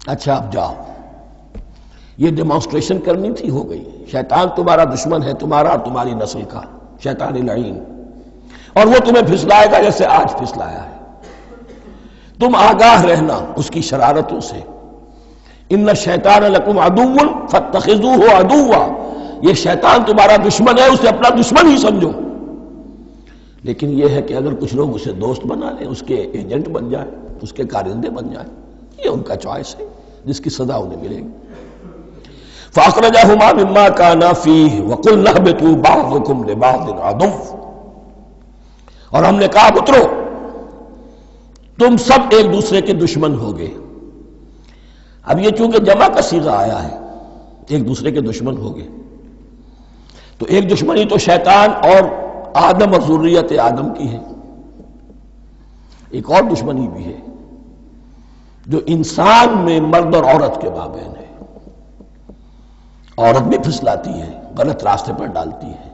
A: اچھا اب جاؤ، یہ ڈیمانسٹریشن کرنی تھی، ہو گئی، شیطان تمہارا دشمن ہے، تمہارا اور تمہاری نسل کا، شیطان لعین، اور وہ تمہیں پھسلائے گا جیسے آج پھسلایا ہے۔ تم آگاہ رہنا اس کی شرارتوں سے، ان الشیطان لکم عدو فاتخذوہ عدوا، یہ شیطان تمہارا دشمن ہے، اسے اپنا دشمن ہی سمجھو۔ لیکن یہ ہے کہ اگر کچھ لوگ اسے دوست بنا لیں، اس کے ایجنٹ بن جائیں، اس کے کارندے بن جائیں، یہ ان کا چوائس ہے جس کی سزا انہیں ملے گی۔ فَأَخْرَجَهُمَا مِمَّا كَانَا فِيهِ وَقُلْنَا اهْبِطُوا بَعْضُكُمْ لِبَعْضٍ عَدُوٌّ، اور ہم نے کہا اترو، تم سب ایک دوسرے کے دشمن ہوگے۔ اب یہ چونکہ جمع کا صیغہ آیا ہے، ایک دوسرے کے دشمن ہوگے، تو ایک دشمنی تو شیطان اور آدم اور ذریت آدم کی ہے، ایک اور دشمنی بھی ہے جو انسان میں مرد اور عورت کے مابین ہے۔ عورت بھی پھسلاتی ہے، غلط راستے پر ڈالتی ہے،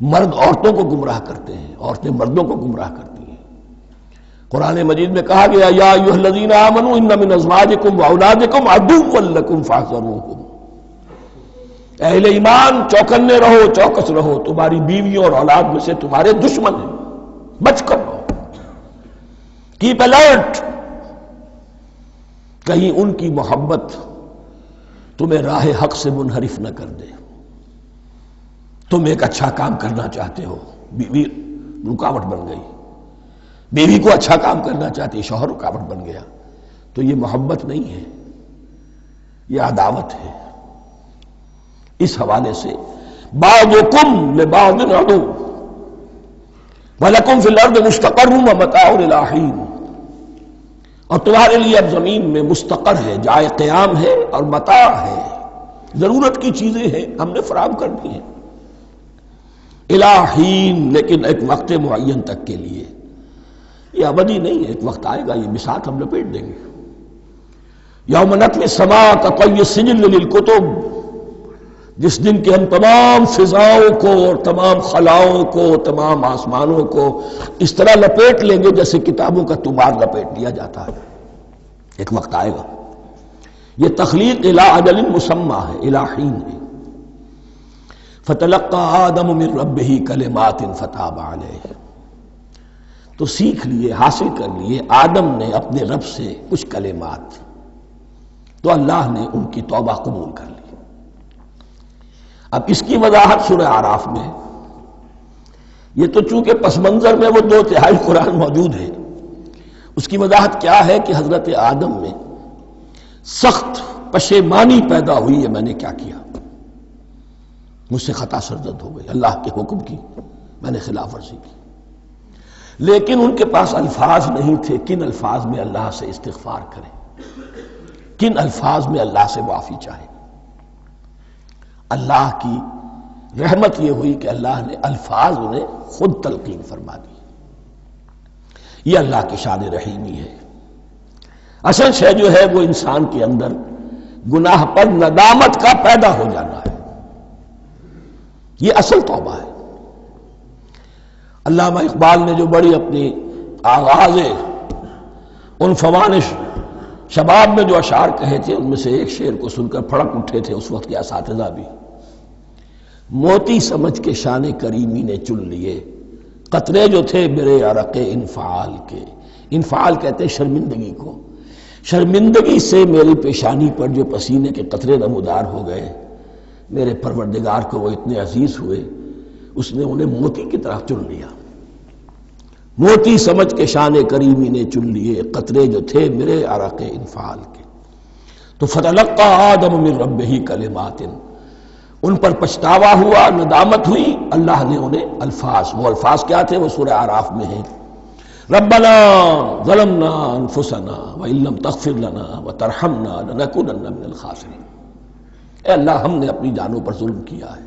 A: مرد عورتوں کو گمراہ کرتے ہیں، عورتیں مردوں کو گمراہ کرتی ہیں۔ قرآن مجید میں کہا گیا یا ایھا الذین آمنوا ان من ازواجکم واولادکم عدوا لکم فاحذروہم، اے اہل ایمان چوکنے رہو، چوکس رہو، تمہاری بیویوں اور اولاد میں سے تمہارے دشمن ہیں، بچ کر رہو، کیپ الرٹ، کہیں ان کی محبت تمہیں راہ حق سے منحرف نہ کر دے۔ تم ایک اچھا کام کرنا چاہتے ہو، بیوی رکاوٹ بن گئی، بیوی کو اچھا کام کرنا چاہتی، شوہر رکاوٹ بن گیا، تو یہ محبت نہیں ہے، یہ عداوت ہے۔ اس حوالے سے بعضکم لبعض عدو وَلَكُمْ فِي الْأَرْضِ مُسْتَقَرٌّ وَمَتَاعٌ إِلَىٰ حِينٍ، اور تمہارے لیے اب زمین میں مستقر ہے، جائے قیام ہے اور متاع ہے، ضرورت کی چیزیں ہیں ہم نے فراہم کر دی ہیں، إِلَىٰ حِينٍ، لیکن ایک وقت معین تک کے لیے، یہ ابدی نہیں ہے، ایک وقت آئے گا یہ بساط ہم لپیٹ دیں گے۔ یوم نطوی السماء کطی السجل للکتب، جس دن کے ہم تمام فضاؤں کو اور تمام خلاؤں کو، تمام آسمانوں کو اس طرح لپیٹ لیں گے جیسے کتابوں کا تمار لپیٹ لیا جاتا ہے۔ ایک وقت آئے گا، یہ تخلیق الی اجل مسمى ہے، الی حین ہے۔ فتلقى آدم من ربہ کلمات فتاب علیہ، تو سیکھ لیے، حاصل کر لیے آدم نے اپنے رب سے کچھ کلمات، تو اللہ نے ان کی توبہ قبول کر لی۔ اب اس کی وضاحت سورہ اعراف میں ہے، یہ تو چونکہ پس منظر میں وہ 2/3 قرآن موجود ہے، اس کی وضاحت کیا ہے کہ حضرت آدم میں سخت پشیمانی پیدا ہوئی ہے، میں نے کیا کیا، مجھ سے خطا سرزد ہو گئی، اللہ کے حکم کی میں نے خلاف ورزی کی، لیکن ان کے پاس الفاظ نہیں تھے کن الفاظ میں اللہ سے استغفار کریں، کن الفاظ میں اللہ سے معافی چاہیں۔ اللہ کی رحمت یہ ہوئی کہ اللہ نے الفاظ انہیں خود تلقین فرما دی۔ یہ اللہ کی شان رحیمی ہے۔ اصل شے جو ہے وہ انسان کے اندر گناہ پر ندامت کا پیدا ہو جانا ہے، یہ اصل توبہ ہے۔ علامہ اقبال نے جو بڑی اپنی آغاز عنفوان شباب میں جو اشعار کہے تھے، ان میں سے ایک شعر کو سن کر پھڑک اٹھے تھے اس وقت کے اساتذہ بھی۔ موتی سمجھ کے شان کریمی نے چن لیے، قطرے جو تھے میرے عرق انفعال کے، انفعال کہتے ہیں شرمندگی کو، شرمندگی سے میری پیشانی پر جو پسینے کے قطرے نمودار ہو گئے، میرے پروردگار کو وہ اتنے عزیز ہوئے، اس نے انہیں موتی کی طرف چن لیا۔ موتی سمجھ کے شان کریمی نے چن لیے، قطرے جو تھے میرے عرق انفعال کے۔ تو فتلقى آدم من ربہ کلمات، ان پر پچھتاوا ہوا، ندامت ہوئی، اللہ نے انہیں الفاظ، وہ الفاظ کیا تھے وہ سورہ اعراف میں ہیں، ربنا ظلمنا انفسنا وان لم تغفر لنا وترحمنا لنکونن من الخاسرین، اے اللہ ہم نے اپنی جانوں پر ظلم کیا ہے،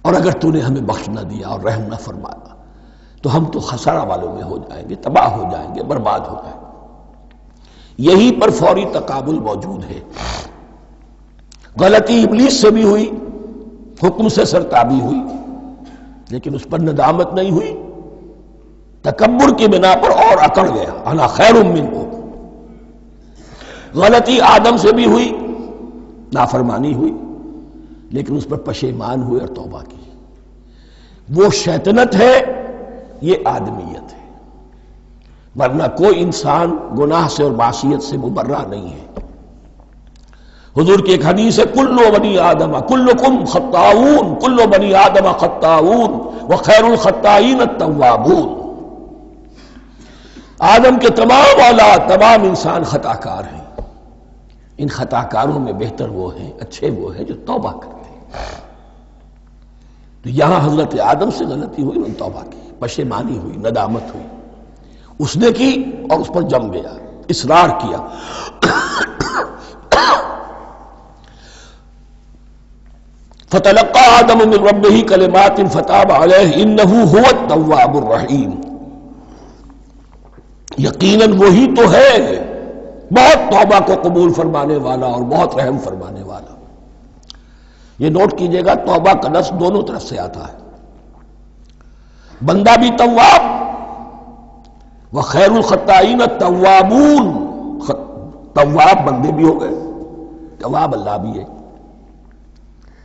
A: اور اگر تو نے ہمیں بخش نہ دیا اور رحم نہ فرمایا تو ہم تو خسارہ والوں میں ہو جائیں گے، تباہ ہو جائیں گے، برباد ہو جائیں گے۔ یہی پر فوری تقابل موجود ہے۔ غلطی ابلیس سے بھی ہوئی، حکم سے سرتابی ہوئی، لیکن اس پر ندامت نہیں ہوئی، تکبر کی بنا پر اور اکڑ گیا، انا خیر منہ۔ غلطی آدم سے بھی ہوئی، نافرمانی ہوئی، لیکن اس پر پشیمان ہوئے اور توبہ کی۔ وہ شیطنت ہے، یہ آدمیت ہے، ورنہ کوئی انسان گناہ سے اور معصیت سے مبرہ نہیں ہے۔ حضور کی ایک حدیث ہے کلو بنی آدم کلکم خطاؤون کلو بنی آدم خطاؤون وخیر الخطائین التوابون، آدم کے تمام اولاد تمام انسان خطا کار ہیں، ان خطا کاروں میں بہتر وہ ہیں، اچھے وہ ہیں جو توبہ کرتے ہیں۔ تو یہاں حضرت آدم سے غلطی ہوئی، انہوں نے توبہ کی، پشیمانی ہوئی، ندامت ہوئی، اس نے کی اور اس پر جم گیا، اصرار کیا۔ فتلقى آدم من ربه كلمات فتاب عليه انه هو التواب الرحیم، یقیناً وہی تو ہے بہت توبہ کو قبول فرمانے والا اور بہت رحم فرمانے والا۔ یہ نوٹ کیجئے گا، توبہ کا لفظ دونوں طرف سے آتا ہے، بندہ بھی تواب، وخیر الخطائین التوابون، تواب بندے بھی ہو گئے، تواب اللہ بھی ہے۔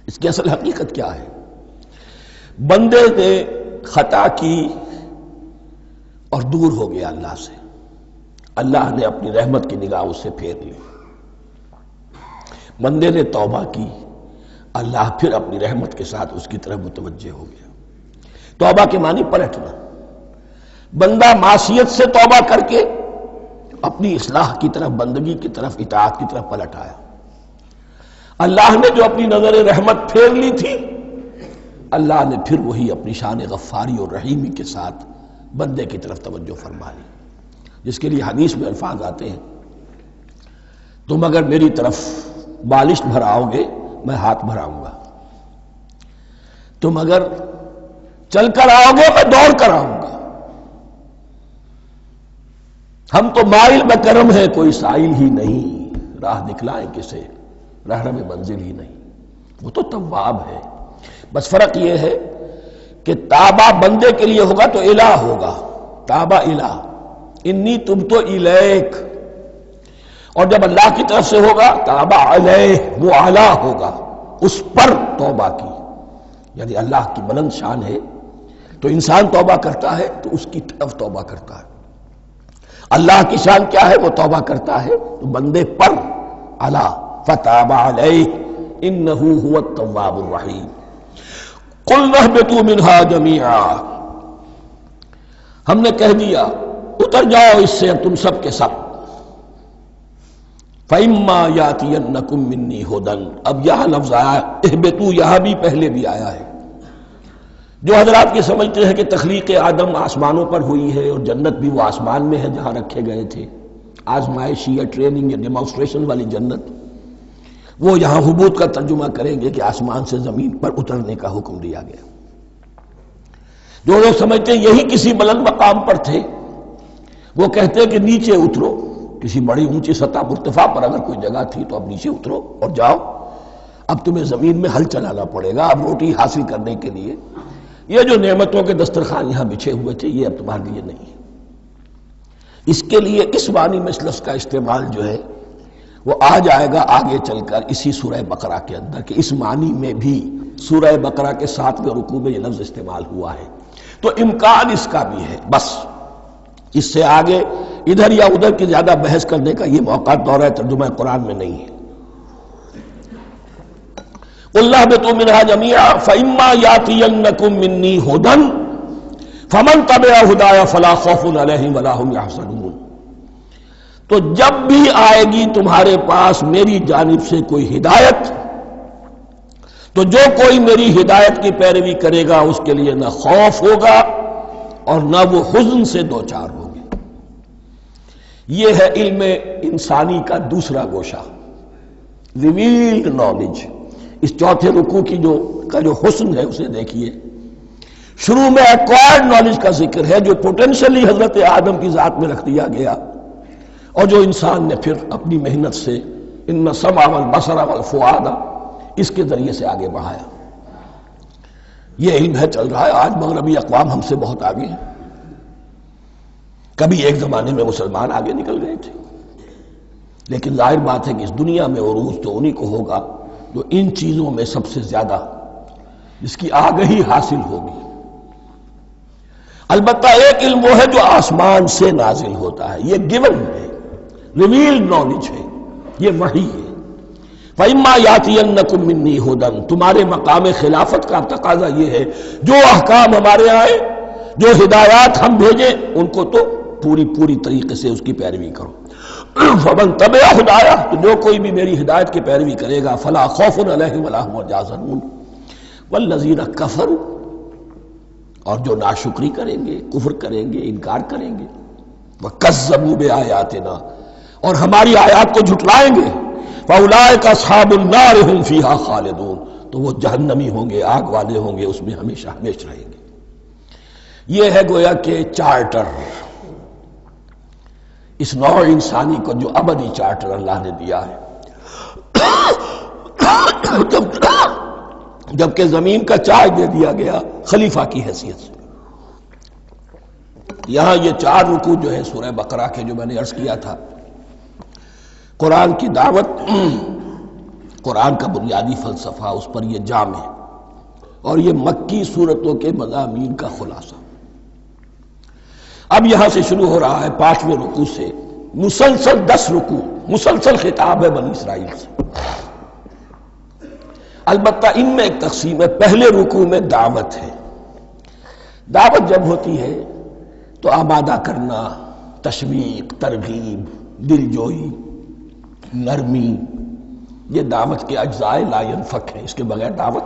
A: اس کی اصل حقیقت کیا ہے؟ بندے نے خطا کی اور دور ہو گیا اللہ سے، اللہ نے اپنی رحمت کی نگاہ اس سے پھیر لی۔ بندے نے توبہ کی، اللہ پھر اپنی رحمت کے ساتھ اس کی طرف متوجہ ہو گیا۔ توبہ کے معنی پلٹنا، بندہ معصیت سے توبہ کر کے اپنی اصلاح کی طرف، بندگی کی طرف، اطاعت کی طرف پلٹ آیا۔ اللہ نے جو اپنی نظر رحمت پھیر لی تھی، اللہ نے پھر وہی اپنی شان غفاری اور رحیمی کے ساتھ بندے کی طرف توجہ فرما لی، جس کے لیے حدیث میں الفاظ آتے ہیں، تم اگر میری طرف بالشت بھراؤ گے میں ہاتھ بھراؤں گا، تم اگر چل کر آؤ گے میں دوڑ کر آؤں گا، ہم تو مائل بکرم ہیں کوئی سائل ہی نہیں، راہ دکھلائیں کسے رہنم منزل ہی نہیں۔ وہ تو تواب ہے، بس فرق یہ ہے کہ تابہ بندے کے لیے ہوگا تو الہ ہوگا، تابہ الہ، انی تبتو الیک، اور جب اللہ کی طرف سے ہوگا تابہ علیہ، وہ اعلیٰ ہوگا، اس پر توبہ کی، یعنی اللہ کی بلند شان ہے تو انسان توبہ کرتا ہے تو اس کی طرف توبہ کرتا ہے، اللہ کی شان کیا ہے؟ وہ توبہ کرتا ہے تو بندے پر اعلیٰ، فتاب علیہ انہ هو التواب الرحیم۔ قلنا اہبطوا منہا جمیعا، ہم نے کہہ دیا اتر جاؤ اس سے تم سب کے سب، فإما یاتینکم منی ھدی، اب یہاں لفظ آیا اہبطوا، یہاں بھی پہلے بھی آیا ہے۔ جو حضرات یہ سمجھتے ہیں کہ تخلیق آدم آسمانوں پر ہوئی ہے اور جنت بھی وہ آسمان میں ہے جہاں رکھے گئے تھے، آزمائشی یا ٹریننگ یا ڈیمانسٹریشن والی جنت، وہ یہاں حبوط کا ترجمہ کریں گے کہ آسمان سے زمین پر اترنے کا حکم دیا گیا۔ جو لوگ سمجھتے ہیں یہی کسی بلند مقام پر تھے، وہ کہتے ہیں کہ نیچے اترو، کسی بڑی اونچی سطح مرتفع پر اگر کوئی جگہ تھی تو اب نیچے اترو اور جاؤ، اب تمہیں زمین میں ہل چلانا پڑے گا اب روٹی حاصل کرنے کے لیے، یہ جو نعمتوں کے دسترخوان یہاں بچھے ہوئے تھے یہ اب تمہارے لیے نہیں ہے۔ اس کے لیے اس معنی میں اس لفظ کا استعمال جو ہے وہ آ جائے گا آگے چل کر اسی سورہ بقرہ کے اندر، کہ اس معنی میں بھی سورہ بقرہ کے 7ویں رکوع میں یہ لفظ استعمال ہوا ہے، تو امکان اس کا بھی ہے۔ بس اس سے آگے ادھر یا ادھر کی زیادہ بحث کرنے کا یہ موقع دورہ ترجمہ قرآن میں نہیں ہے۔ قُلْ اهْبِطُوا مِنْهَا جَمِيعًا فَإِمَّا يَأْتِيَنَّكُم مِّنِّي هُدًى فَمَن تَبِعَ هُدَايَ فَلَا خَوْفٌ عَلَيْهِمْ وَلَا هُمْ يَحْزَنُونَ، تو جب بھی آئے گی تمہارے پاس میری جانب سے کوئی ہدایت، تو جو کوئی میری ہدایت کی پیروی کرے گا اس کے لیے نہ خوف ہوگا اور نہ وہ حزن سے دوچار ہوگی۔ یہ ہے علم انسانی کا دوسرا گوشہ، ریویلڈ نالج۔ اس چوتھے رکوع کی جو حسن ہے اسے دیکھیے، شروع میں ایکوائرڈ نالج کا ذکر ہے جو پوٹینشلی حضرت آدم کی ذات میں رکھ دیا گیا، اور جو انسان نے پھر اپنی محنت سے ان السمع والبصر والفؤاد اس کے ذریعے سے آگے بڑھایا۔ یہ علم ہے چل رہا ہے، آج مغربی اقوام ہم سے بہت آگے ہیں، کبھی ایک زمانے میں مسلمان آگے نکل گئے تھے، لیکن ظاہر بات ہے کہ اس دنیا میں عروج تو انہی کو ہوگا جو ان چیزوں میں سب سے زیادہ جس کی آگہی حاصل ہوگی۔ البتہ ایک علم وہ ہے جو آسمان سے نازل ہوتا ہے، یہ گیون ہے، ریویلڈ نالج ہے، یہ وحی ہے۔ فَإِمَّا يَأْتِيَنَّكُم مِّنِّي هُدًى، تمہارے مقام خلافت کا تقاضا یہ ہے جو احکام ہمارے آئے، جو ہدایات ہم بھیجیں، ان کو تو پوری طریقے سے اس کی پیروی کرو۔ فَمَن تَبِعَ ہدایٰ، تو جو کوئی بھی میری ہدایت کی پیروی کرے گا، فَلَا خَوْفٌ عَلَيْهِمْ وَلَا هُمْ يَحْزَنُونَ وَالَّذِينَ كَفَرُوا، اور جو ناشکری کریں گے، کفر کریں گے، انکار کریں گے، وَكَذَّبُوا بِآيَاتِنَا، اور ہماری آیات کو جھٹلائیں گے، فَأُولَٰئِكَ أَصْحَابُ النَّارِ هُمْ فِيهَا خَالِدُونَ، تو وہ جہنمی ہوں گے، آگ والے ہوں گے، اس میں ہمیشہ ہمیشہ رہیں گے۔ یہ ہے گویا کہ چارٹر، اس نوع انسانی کو جو ابدی چارٹر اللہ نے دیا ہے۔ جبکہ زمین کا چارج دے دیا گیا خلیفہ کی حیثیت سے۔ یہاں یہ 4 رکوع جو ہے سورہ بقرہ کے، جو میں نے عرض کیا تھا، قرآن کی دعوت، قرآن کا بنیادی فلسفہ، اس پر یہ جام ہے، اور یہ مکی صورتوں کے مضامین کا خلاصہ۔ اب یہاں سے شروع ہو رہا ہے 5ویں رکوع سے مسلسل 10 رکوع، مسلسل خطاب ہے بنی اسرائیل سے۔ البتہ ان میں ایک تقسیم ہے، پہلے رکوع میں دعوت ہے۔ دعوت جب ہوتی ہے تو آمادہ کرنا، تشویق، ترغیب، دلجوئی، نرمی، یہ دعوت کے اجزاء لا ینفک ہیں، اس کے بغیر دعوت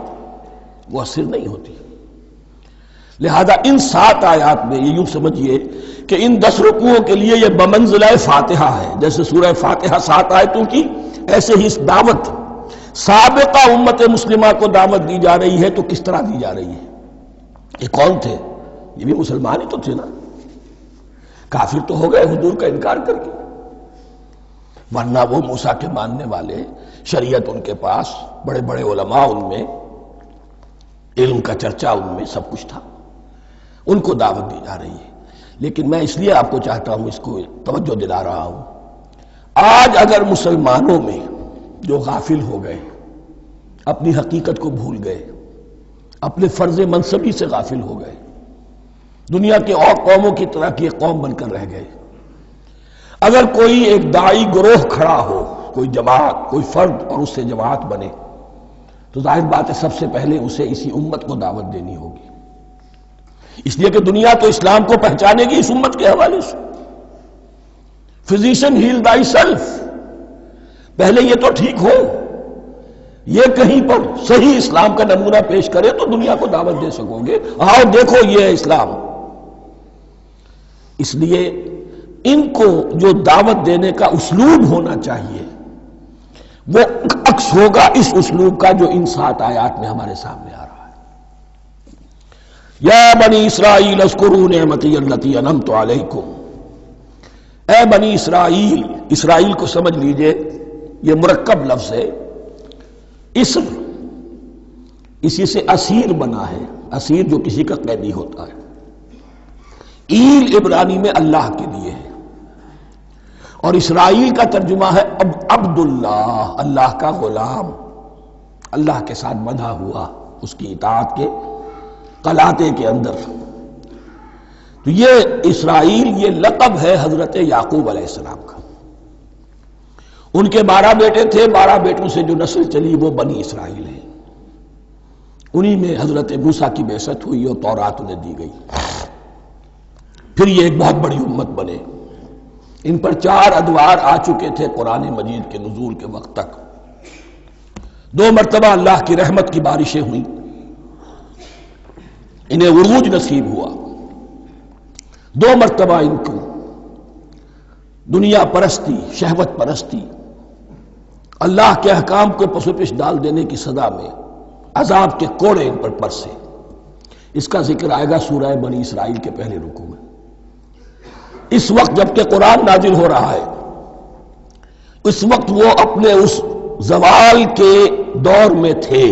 A: مؤثر نہیں ہوتی۔ لہذا ان 7 آیات میں یہ یوں سمجھیے کہ ان 10 رکوعوں کے لیے یہ بمنزلہ فاتحہ ہے، جیسے سورہ فاتحہ 7 آیتوں کی، ایسے ہی اس دعوت سابقہ امت مسلمہ کو دعوت دی جا رہی ہے۔ تو کس طرح دی جا رہی ہے؟ یہ کون تھے؟ یہ بھی مسلمان ہی تو تھے نا، کافر تو ہو گئے حضور کا انکار کر کے، ورنہ وہ موسیٰ کے ماننے والے، شریعت ان کے پاس، بڑے بڑے علماء ان میں، علم کا چرچا ان میں، سب کچھ تھا، ان کو دعوت دی جا رہی ہے۔ لیکن میں اس لیے آپ کو چاہتا ہوں، اس کو توجہ دلا رہا ہوں، آج اگر مسلمانوں میں جو غافل ہو گئے، اپنی حقیقت کو بھول گئے، اپنے فرض منصبی سے غافل ہو گئے، دنیا کے اور قوموں کی طرح کی ایک قوم بن کر رہ گئے، اگر کوئی ایک داعی گروہ کھڑا ہو، کوئی جماعت، کوئی فرد، اور اس سے جماعت بنے، تو ظاہر بات ہے سب سے پہلے اسے اسی امت کو دعوت دینی ہوگی، اس لیے کہ دنیا تو اسلام کو پہچانے گی اس امت کے حوالے سے۔ فزیشن ہیل تھائی سیلف، پہلے یہ تو ٹھیک ہو، یہ کہیں پر صحیح اسلام کا نمونہ پیش کرے تو دنیا کو دعوت دے سکو گے، آؤ دیکھو یہ ہے اسلام۔ اس لیے ان کو جو دعوت دینے کا اسلوب ہونا چاہیے وہ عکس ہوگا اس اسلوب کا جو ان 7 آیات میں ہمارے سامنے آ رہا ہے۔ یا بنی اسرائیل اذکروا نعمتی التی انعمت علیکم، اے بنی اسرائیل، اسرائیل کو سمجھ لیجئے یہ مرکب لفظ ہے، اسر اسی سے اسیر بنا ہے، اسیر جو کسی کا قیدی ہوتا ہے، ایل عبرانی میں اللہ کے لیے ہے، اور اسرائیل کا ترجمہ ہے عبداللہ، اللہ کا غلام، اللہ کے ساتھ بندھا ہوا، اس کی اطاعت کے قلاتے کے اندر۔ تو یہ اسرائیل یہ لقب ہے حضرت یعقوب علیہ السلام کا، ان کے 12 بیٹے تھے، 12 بیٹوں سے جو نسل چلی وہ بنی اسرائیل ہے، انہی میں حضرت موسیٰ کی بعثت ہوئی اور تورات انہیں دی گئی، پھر یہ ایک بہت بڑی امت بنے۔ ان پر 4 ادوار آ چکے تھے قرآن مجید کے نزول کے وقت تک، 2 مرتبہ اللہ کی رحمت کی بارشیں ہوئیں، انہیں عروج نصیب ہوا، 2 مرتبہ ان کو دنیا پرستی، شہوت پرستی، اللہ کے احکام کو پس و پش ڈال دینے کی سزا میں عذاب کے کوڑے ان پر برسے۔ اس کا ذکر آئے گا سورہ بنی اسرائیل کے پہلے رکوع میں۔ اس وقت جبکہ قرآن نازل ہو رہا ہے، اس وقت وہ اپنے اس زوال کے دور میں تھے۔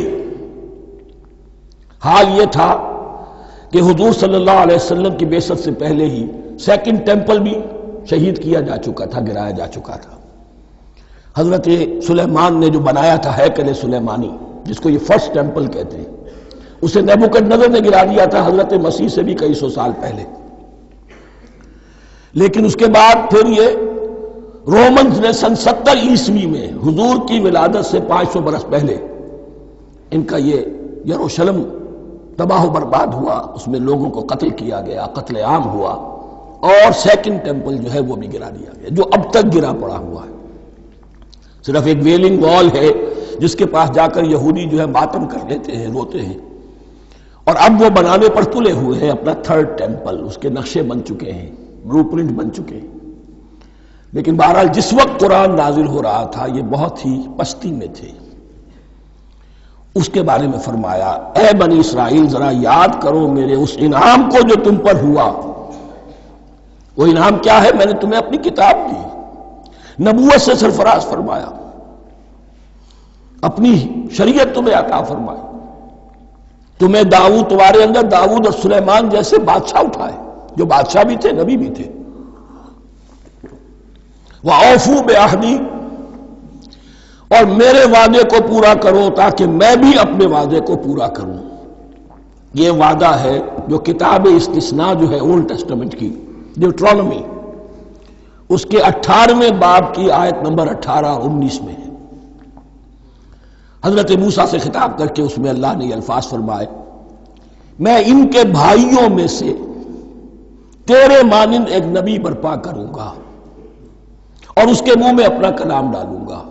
A: حال یہ تھا کہ حضور صلی اللہ علیہ وسلم کی بعثت سے پہلے ہی 2nd ٹیمپل بھی شہید کیا جا چکا تھا، گرایا جا چکا تھا۔ حضرت سلیمان نے جو بنایا تھا ہیکل سلیمانی، جس کو یہ 1st ٹیمپل کہتے ہیں، اسے نیبوکدنضر نے گرا دیا تھا حضرت مسیح سے بھی کئی سو سال پہلے۔ لیکن اس کے بعد پھر یہ رومنز نے سن 70 عیسوی میں حضور کی ولادت سے 500 برس پہلے ان کا یہ یروشلم تباہ و برباد ہوا، اس میں لوگوں کو قتل کیا گیا، قتل عام ہوا، اور سیکنڈ ٹیمپل جو ہے وہ بھی گرا دیا گیا، جو اب تک گرا پڑا ہوا ہے۔ صرف ایک ویلنگ وال ہے جس کے پاس جا کر یہودی جو ہے ماتم کر لیتے ہیں، روتے ہیں، اور اب وہ بنانے پر تلے ہوئے ہیں اپنا تھرڈ ٹیمپل، اس کے نقشے بن چکے ہیں، بلو پرنٹ بن چکے ہیں۔ لیکن بہرحال جس وقت قرآن نازل ہو رہا تھا یہ بہت ہی پستی میں تھے۔ اس کے بارے میں فرمایا، اے بنی اسرائیل ذرا یاد کرو میرے اس انعام کو جو تم پر ہوا۔ وہ انعام کیا ہے؟ میں نے تمہیں اپنی کتاب دی، نبوت سے سرفراز فرمایا، اپنی شریعت تمہیں عطا فرمائی، تمہیں داؤد، تمہارے اندر داؤد اور سلیمان جیسے بادشاہ اٹھائے جو بادشاہ بھی تھے، نبی بھی تھے۔ وَأَوْفُوا بِعَهْدِي، اور میرے وعدے کو پورا کرو تاکہ میں بھی اپنے وعدے کو پورا کروں۔ یہ وعدہ ہے جو کتاب استثناء جو ہے اولڈ ٹیسٹمنٹ کی، ڈیوٹرانومی، اس کے 18ویں باب کی آیت نمبر 18 اور 19 میں ہے۔ حضرت موسیٰ سے خطاب کر کے اس میں اللہ نے یہ الفاظ فرمائے، میں ان کے بھائیوں میں سے تیرے مانند ایک نبی برپا کروں گا اور اس کے منہ میں اپنا کلام ڈالوں گا،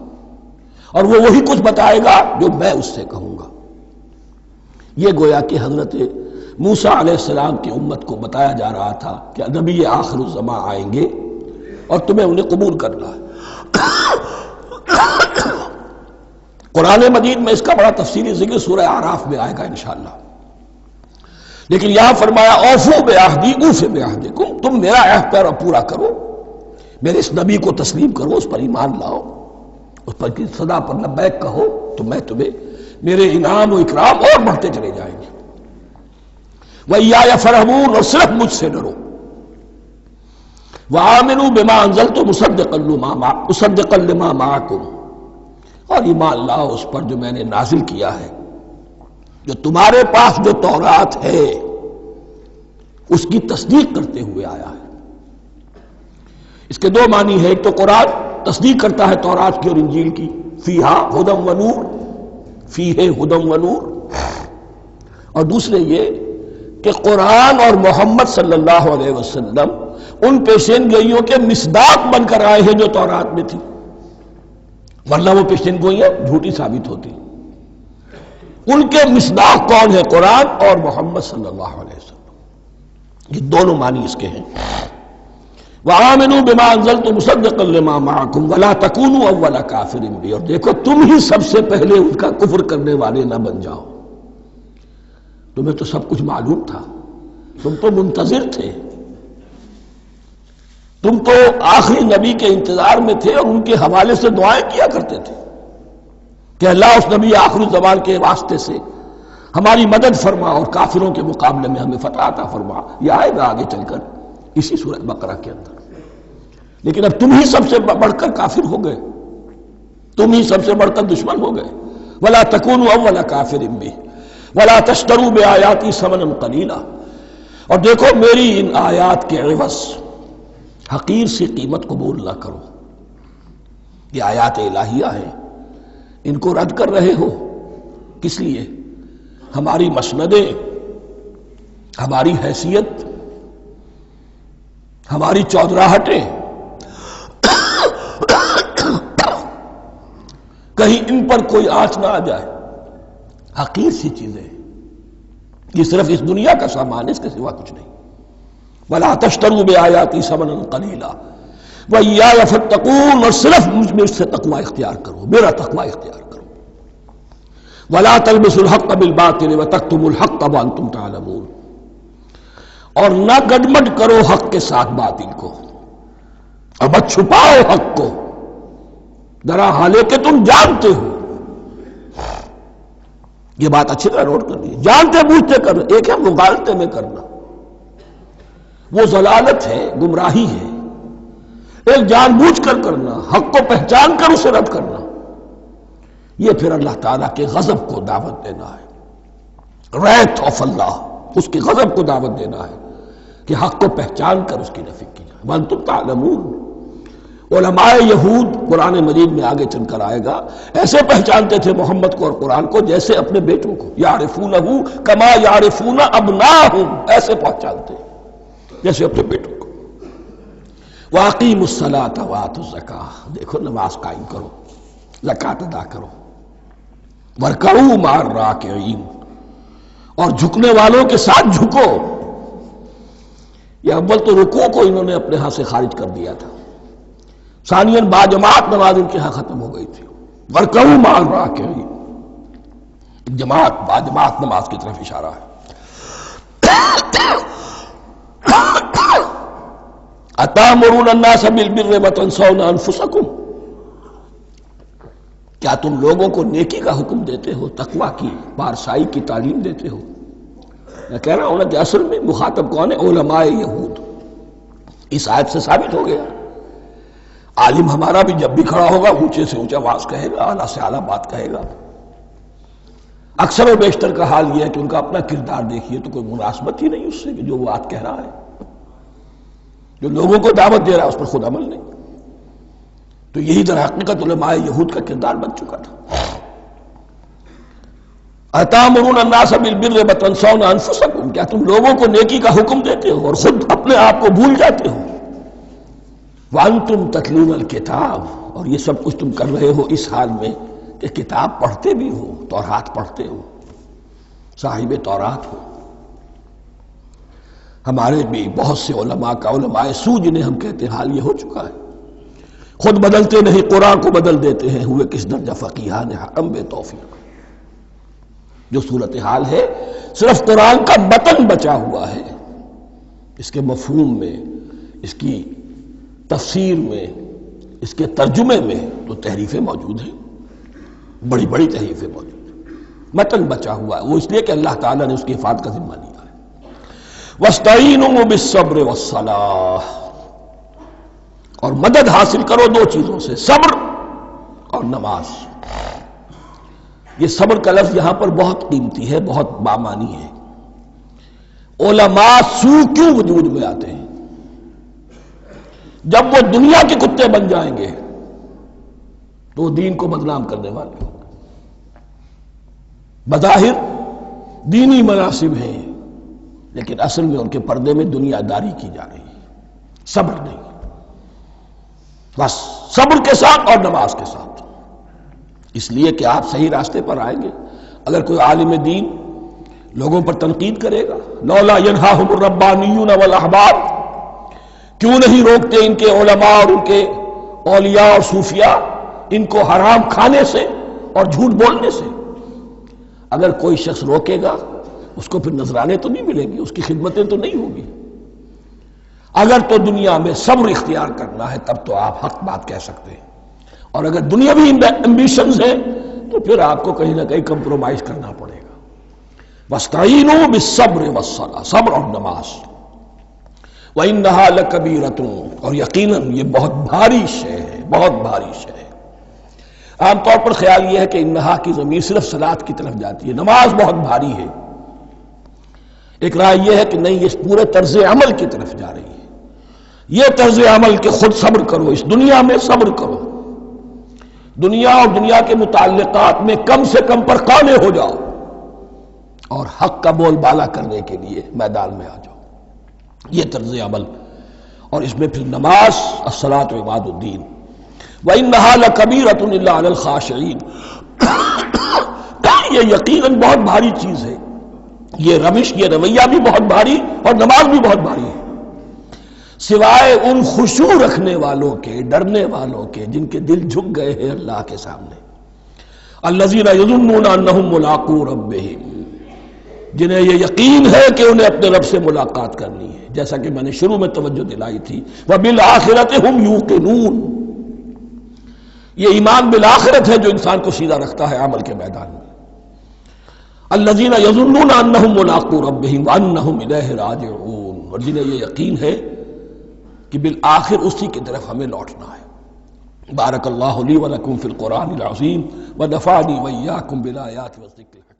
A: اور وہ وہی کچھ بتائے گا جو میں اس سے کہوں گا۔ یہ گویا کہ حضرت موسیٰ علیہ السلام کی امت کو بتایا جا رہا تھا کہ نبی آخر الزمان آئیں گے اور تمہیں انہیں قبول کرنا ہے۔ قرآن مجید میں اس کا بڑا تفصیلی ذکر سورہ اعراف میں آئے گا انشاءاللہ، لیکن یہاں فرمایا اوفوا بعہدی اوف بعہدکم، تم میرا عہد پورا کرو، میرے اس نبی کو تسلیم کرو، اس پر ایمان لاؤ، اس پر کی صدا پر لبیک کہو، تو میں تمہیں میرے انعام و اکرام اور بڑھتے چلے جائیں گے۔ وَإِيَّايَ فَارْهَبُونِ، اور صرف مجھ سے ڈرو۔ وَآمِنُوا بِمَا أَنزَلْتُ مُصَدِّقًا لِمَا مَعَكُمْ، اور ایمان لاؤ اس پر جو میں نے نازل کیا ہے، جو تمہارے پاس جو تورات ہے اس کی تصدیق کرتے ہوئے آیا ہے۔ اس کے دو معنی ہے، ایک تو قرآن تصدیق کرتا ہے تورات کی اور انجیل کی، فیہا ھدی و نور، فیہ ھدی و نور، اور دوسرے یہ کہ قرآن اور محمد صلی اللہ علیہ وسلم ان پیشین گوئیوں کے مصداق بن کر آئے ہیں جو تورات میں تھی، ورنہ وہ پیشین گوئیاں جھوٹی ثابت ہوتی۔ ان کے مصداق کون ہے؟ قرآن اور محمد صلی اللہ علیہ وسلم۔ یہ دونوں معنی اس کے ہیں۔ وَآمِنُوا بِمَا أَنزَلْتُ مُصَدِّقًا لِمَا مَعَكُمْ وَلَا تَكُونُوا أَوَّلَ كَافِرٍ بِهِ، اور دیکھو تم ہی سب سے پہلے ان کا کفر کرنے والے نہ بن جاؤ۔ تمہیں تو سب کچھ معلوم تھا، تم تو منتظر تھے، تم تو آخری نبی کے انتظار میں تھے اور ان کے حوالے سے دعائیں کیا کرتے تھے کہ اللہ اس نبی آخری زمان کے واسطے سے ہماری مدد فرما اور کافروں کے مقابلے میں ہمیں فتح عطا فرما۔ یہ آئے گا آگے چل کر اسی سورۃ بقرہ کے اندر۔ لیکن اب تم ہی سب سے بڑھ کر کافر ہو گئے، تم ہی سب سے بڑھ کر دشمن ہو گئے۔ وَلَا تَكُونُوا أَوَّلَ كَافِرٍ بِهِ وَلَا تَشْتَرُوا بِآيَاتِي ثَمَنًا قَلِيلًا، اور دیکھو میری ان آیات کے عوض حقیر سی قیمت قبول نہ کرو۔ یہ آیات الہیہ ہیں، ان کو رد کر رہے ہو کس لیے؟ ہماری مسندیں، ہماری حیثیت، ہماری چودراہٹیں، کہیں ان پر کوئی آنچ نہ آ جائے۔ حقیر سی چیزیں، یہ صرف اس دنیا کا سامان ہے، اس کے سوا کچھ نہیں۔ وَلَا تَشْتَرُوا بِآيَاتِي ثَمَنًا قَلِيلًا وَإِيَّايَ فَاتَّقُونِ، اور صرف مجھ سے تقوی اختیار کرو، میرا تقوی اختیار کرو۔ وَلَا تَلْبِسُوا الْحَقَّ بِالْبَاطِلِ وَتَكْتُمُوا الْحَقَّ وَأَنْتُمْ تَعْلَمُونَ، اور نہ گڈمڈ کرو حق کے ساتھ باطل کو، اور مت چھپاؤ حق کو، ذرا حالے کہ تم جانتے ہو۔ یہ بات اچھی طرح نوٹ کر لیجیے، جانتے بوجھتے کرنا، ایک ہے مغالطے میں کرنا، وہ ضلالت ہے، گمراہی ہے۔ ایک جان بوجھ کر کرنا، حق کو پہچان کر اسے رد کرنا، یہ پھر اللہ تعالیٰ کے غضب کو دعوت دینا ہے، wrath of اللہ، اس کے غضب کو دعوت دینا ہے کہ حق کو پہچان کر اس کی نفی کی جائے۔ وَأَنْتُمْ تَعْلَمُونَ، علماء یہود قرآن مجید میں آگے چل کر آئے گا ایسے پہچانتے تھے محمد کو اور قرآن کو جیسے اپنے بیٹوں کو، یعرفونہ کما یعرفون ابناہم، ایسے پہچانتے جیسے اپنے بیٹوں کو۔ وَأَقِیمُوا الصَّلَاةَ وَآتُوا الزَّکَاةَ، دیکھو نماز قائم کرو، زکوٰۃ ادا کرو، وَارْکَعُوا مَعَ الرَّاکِعِینَ، اور جھکنے والوں کے ساتھ جھکو۔ یہ اول تو رکوع کو انہوں نے اپنے ہاں سے خارج کر دیا تھا، ثانیاً باجماعت نماز ان کے ہاں ختم ہو گئی تھی۔ وَارْکَعُوا مَعَ الرَّاکِعِینَ، جماعت باجماعت نماز کی طرف اشارہ ہے۔ أَتَأْمُرُونَ النَّاسَ بِالْبِرِّ وَتَنْسَوْنَ أَنفُسَكُمْ، کیا تم لوگوں کو نیکی کا حکم دیتے ہو، تقویٰ کی، پارسائی کی تعلیم دیتے ہو؟ میں کہہ رہا ہوں نا کہ اصل میں مخاطب کون ہے؟ علماء یہود۔ اس آیت سے ثابت ہو گیا عالم ہمارا بھی جب بھی کھڑا ہوگا اونچے سے اونچا آواز کہے گا، اعلیٰ سے اعلیٰ بات کہے گا۔ اکثر و بیشتر کا حال یہ ہے کہ ان کا اپنا کردار دیکھیے تو کوئی مناسبت ہی نہیں اس سے کہ جو وہ بات کہہ رہا ہے، جو لوگوں کو دعوت دے رہا ہے اس پر خود عمل نہیں۔ تو یہی در حقیقت علماء یہود کا کردار بن چکا تھا۔ أَتَأْمُرُونَ النَّاسَ بِالْبِرِّ وَتَنْسَوْنَ أَنفُسَكُمْ، کیا تم لوگوں کو نیکی کا حکم دیتے ہو اور خود اپنے آپ کو بھول جاتے ہو؟ وَأَنْتُمْ تَتْلُونَ الْكِتَابَ، اور یہ سب کچھ تم کر رہے ہو اس حال میں کہ کتاب پڑھتے بھی ہو، تورات پڑھتے ہو، صاحب تورات ہو۔ ہمارے بھی بہت سے علماء کا، علماء سو جنہیں ہم کہتے ہیں، حال یہ ہو چکا ہے، خود بدلتے نہیں قرآن کو بدل دیتے ہیں، ہوئے کس درجہ فقیہان حکم بے توفیق۔ جو صورتحال ہے صرف قرآن کا متن بچا ہوا ہے، اس کے مفہوم میں، اس کی تفسیر میں، اس کے ترجمے میں تو تحریفیں موجود ہیں، بڑی بڑی تحریفیں موجود ہیں، متن بچا ہوا ہے، وہ اس لیے کہ اللہ تعالیٰ نے اس کی حفاظت کا ذمہ لیا ہے۔ وَاسْتَعِینُوا بِالصَّبْرِ وَالصَّلَاةِ، اور مدد حاصل کرو دو چیزوں سے، صبر اور نماز۔ یہ صبر کا لفظ یہاں پر بہت قیمتی ہے، بہت بامانی ہے۔ علماء سو کیوں وجود میں آتے ہیں؟ جب وہ دنیا کے کتے بن جائیں گے تو وہ دین کو بدنام کرنے والے ہوں گے۔ بظاہر دینی مناسب ہیں لیکن اصل میں ان کے پردے میں دنیا داری کی جا رہی ہے، صبر نہیں، بس صبر کے ساتھ اور نماز کے ساتھ، اس لیے کہ آپ صحیح راستے پر آئیں گے۔ اگر کوئی عالم دین لوگوں پر تنقید کرے گا، لولا ینہاہم الربانیون والاحبار، کیوں نہیں روکتے ان کے علماء اور ان کے اولیاء اور صوفیاء ان کو حرام کھانے سے اور جھوٹ بولنے سے؟ اگر کوئی شخص روکے گا اس کو پھر نذرانے تو نہیں ملیں گی، اس کی خدمتیں تو نہیں ہوگی۔ اگر تو دنیا میں صبر اختیار کرنا ہے تب تو آپ حق بات کہہ سکتے ہیں، اور اگر دنیاوی ایمبیشنز ہیں تو پھر آپ کو کہیں نہ کہیں کمپرومائز کرنا پڑے گا۔ وَاسْتَعِینُوا بِالصَّبْرِ وَالصَّلَاةِ، صبر اور نماز۔ وَإِنَّهَا لَكَبِیرَةٌ، اور یقیناً یہ بہت بھاری شے ہے، بہت بھاری شے ہے۔ عام طور پر خیال یہ ہے کہ انہا کی ضمیر صرف صلاۃ کی طرف جاتی ہے، نماز بہت بھاری ہے۔ ایک رائے یہ ہے کہ نہیں، یہ پورے طرز عمل کی طرف جا رہی ہے۔ یہ طرز عمل کہ خود صبر کرو، اس دنیا میں صبر کرو، دنیا اور دنیا کے متعلقات میں کم سے کم پر قانع ہو جاؤ، اور حق کا بول بالا کرنے کے لیے میدان میں آ جاؤ، یہ طرز عمل۔ اور اس میں پھر نماز، الصلاۃ عماد الدین۔ وَإِنَّهَا لَكَبِیرَةٌ إِلَّا عَلَى الْخَاشِعِینَ، یہ یقیناً بہت بھاری چیز ہے، یہ روش، یہ رویہ بھی بہت بھاری اور نماز بھی بہت بھاری ہے، سوائے ان خشوع رکھنے والوں کے، ڈرنے والوں کے، جن کے دل جھک گئے ہیں اللہ کے سامنے۔ الذین یظنون انہم ملاقو ربہم، جنہیں یہ یقین ہے کہ انہیں اپنے رب سے ملاقات کرنی ہے، جیسا کہ میں نے شروع میں توجہ دلائی تھی، وبالآخرۃ ہم یوقنون، یہ ایمان بالآخرت ہے جو انسان کو سیدھا رکھتا ہے عمل کے میدان میں۔ الذین یظنون انہم ملاقو ربہم وانہم الیہ راجعون، اور جنہیں یہ یقین ہے کہ بالآخر اسی کی طرف ہمیں لوٹنا ہے۔ بارک اللہ لی ولکم فی القرآن العظیم ونفعنی وإیاکم بالآیات والذکر الحکیم۔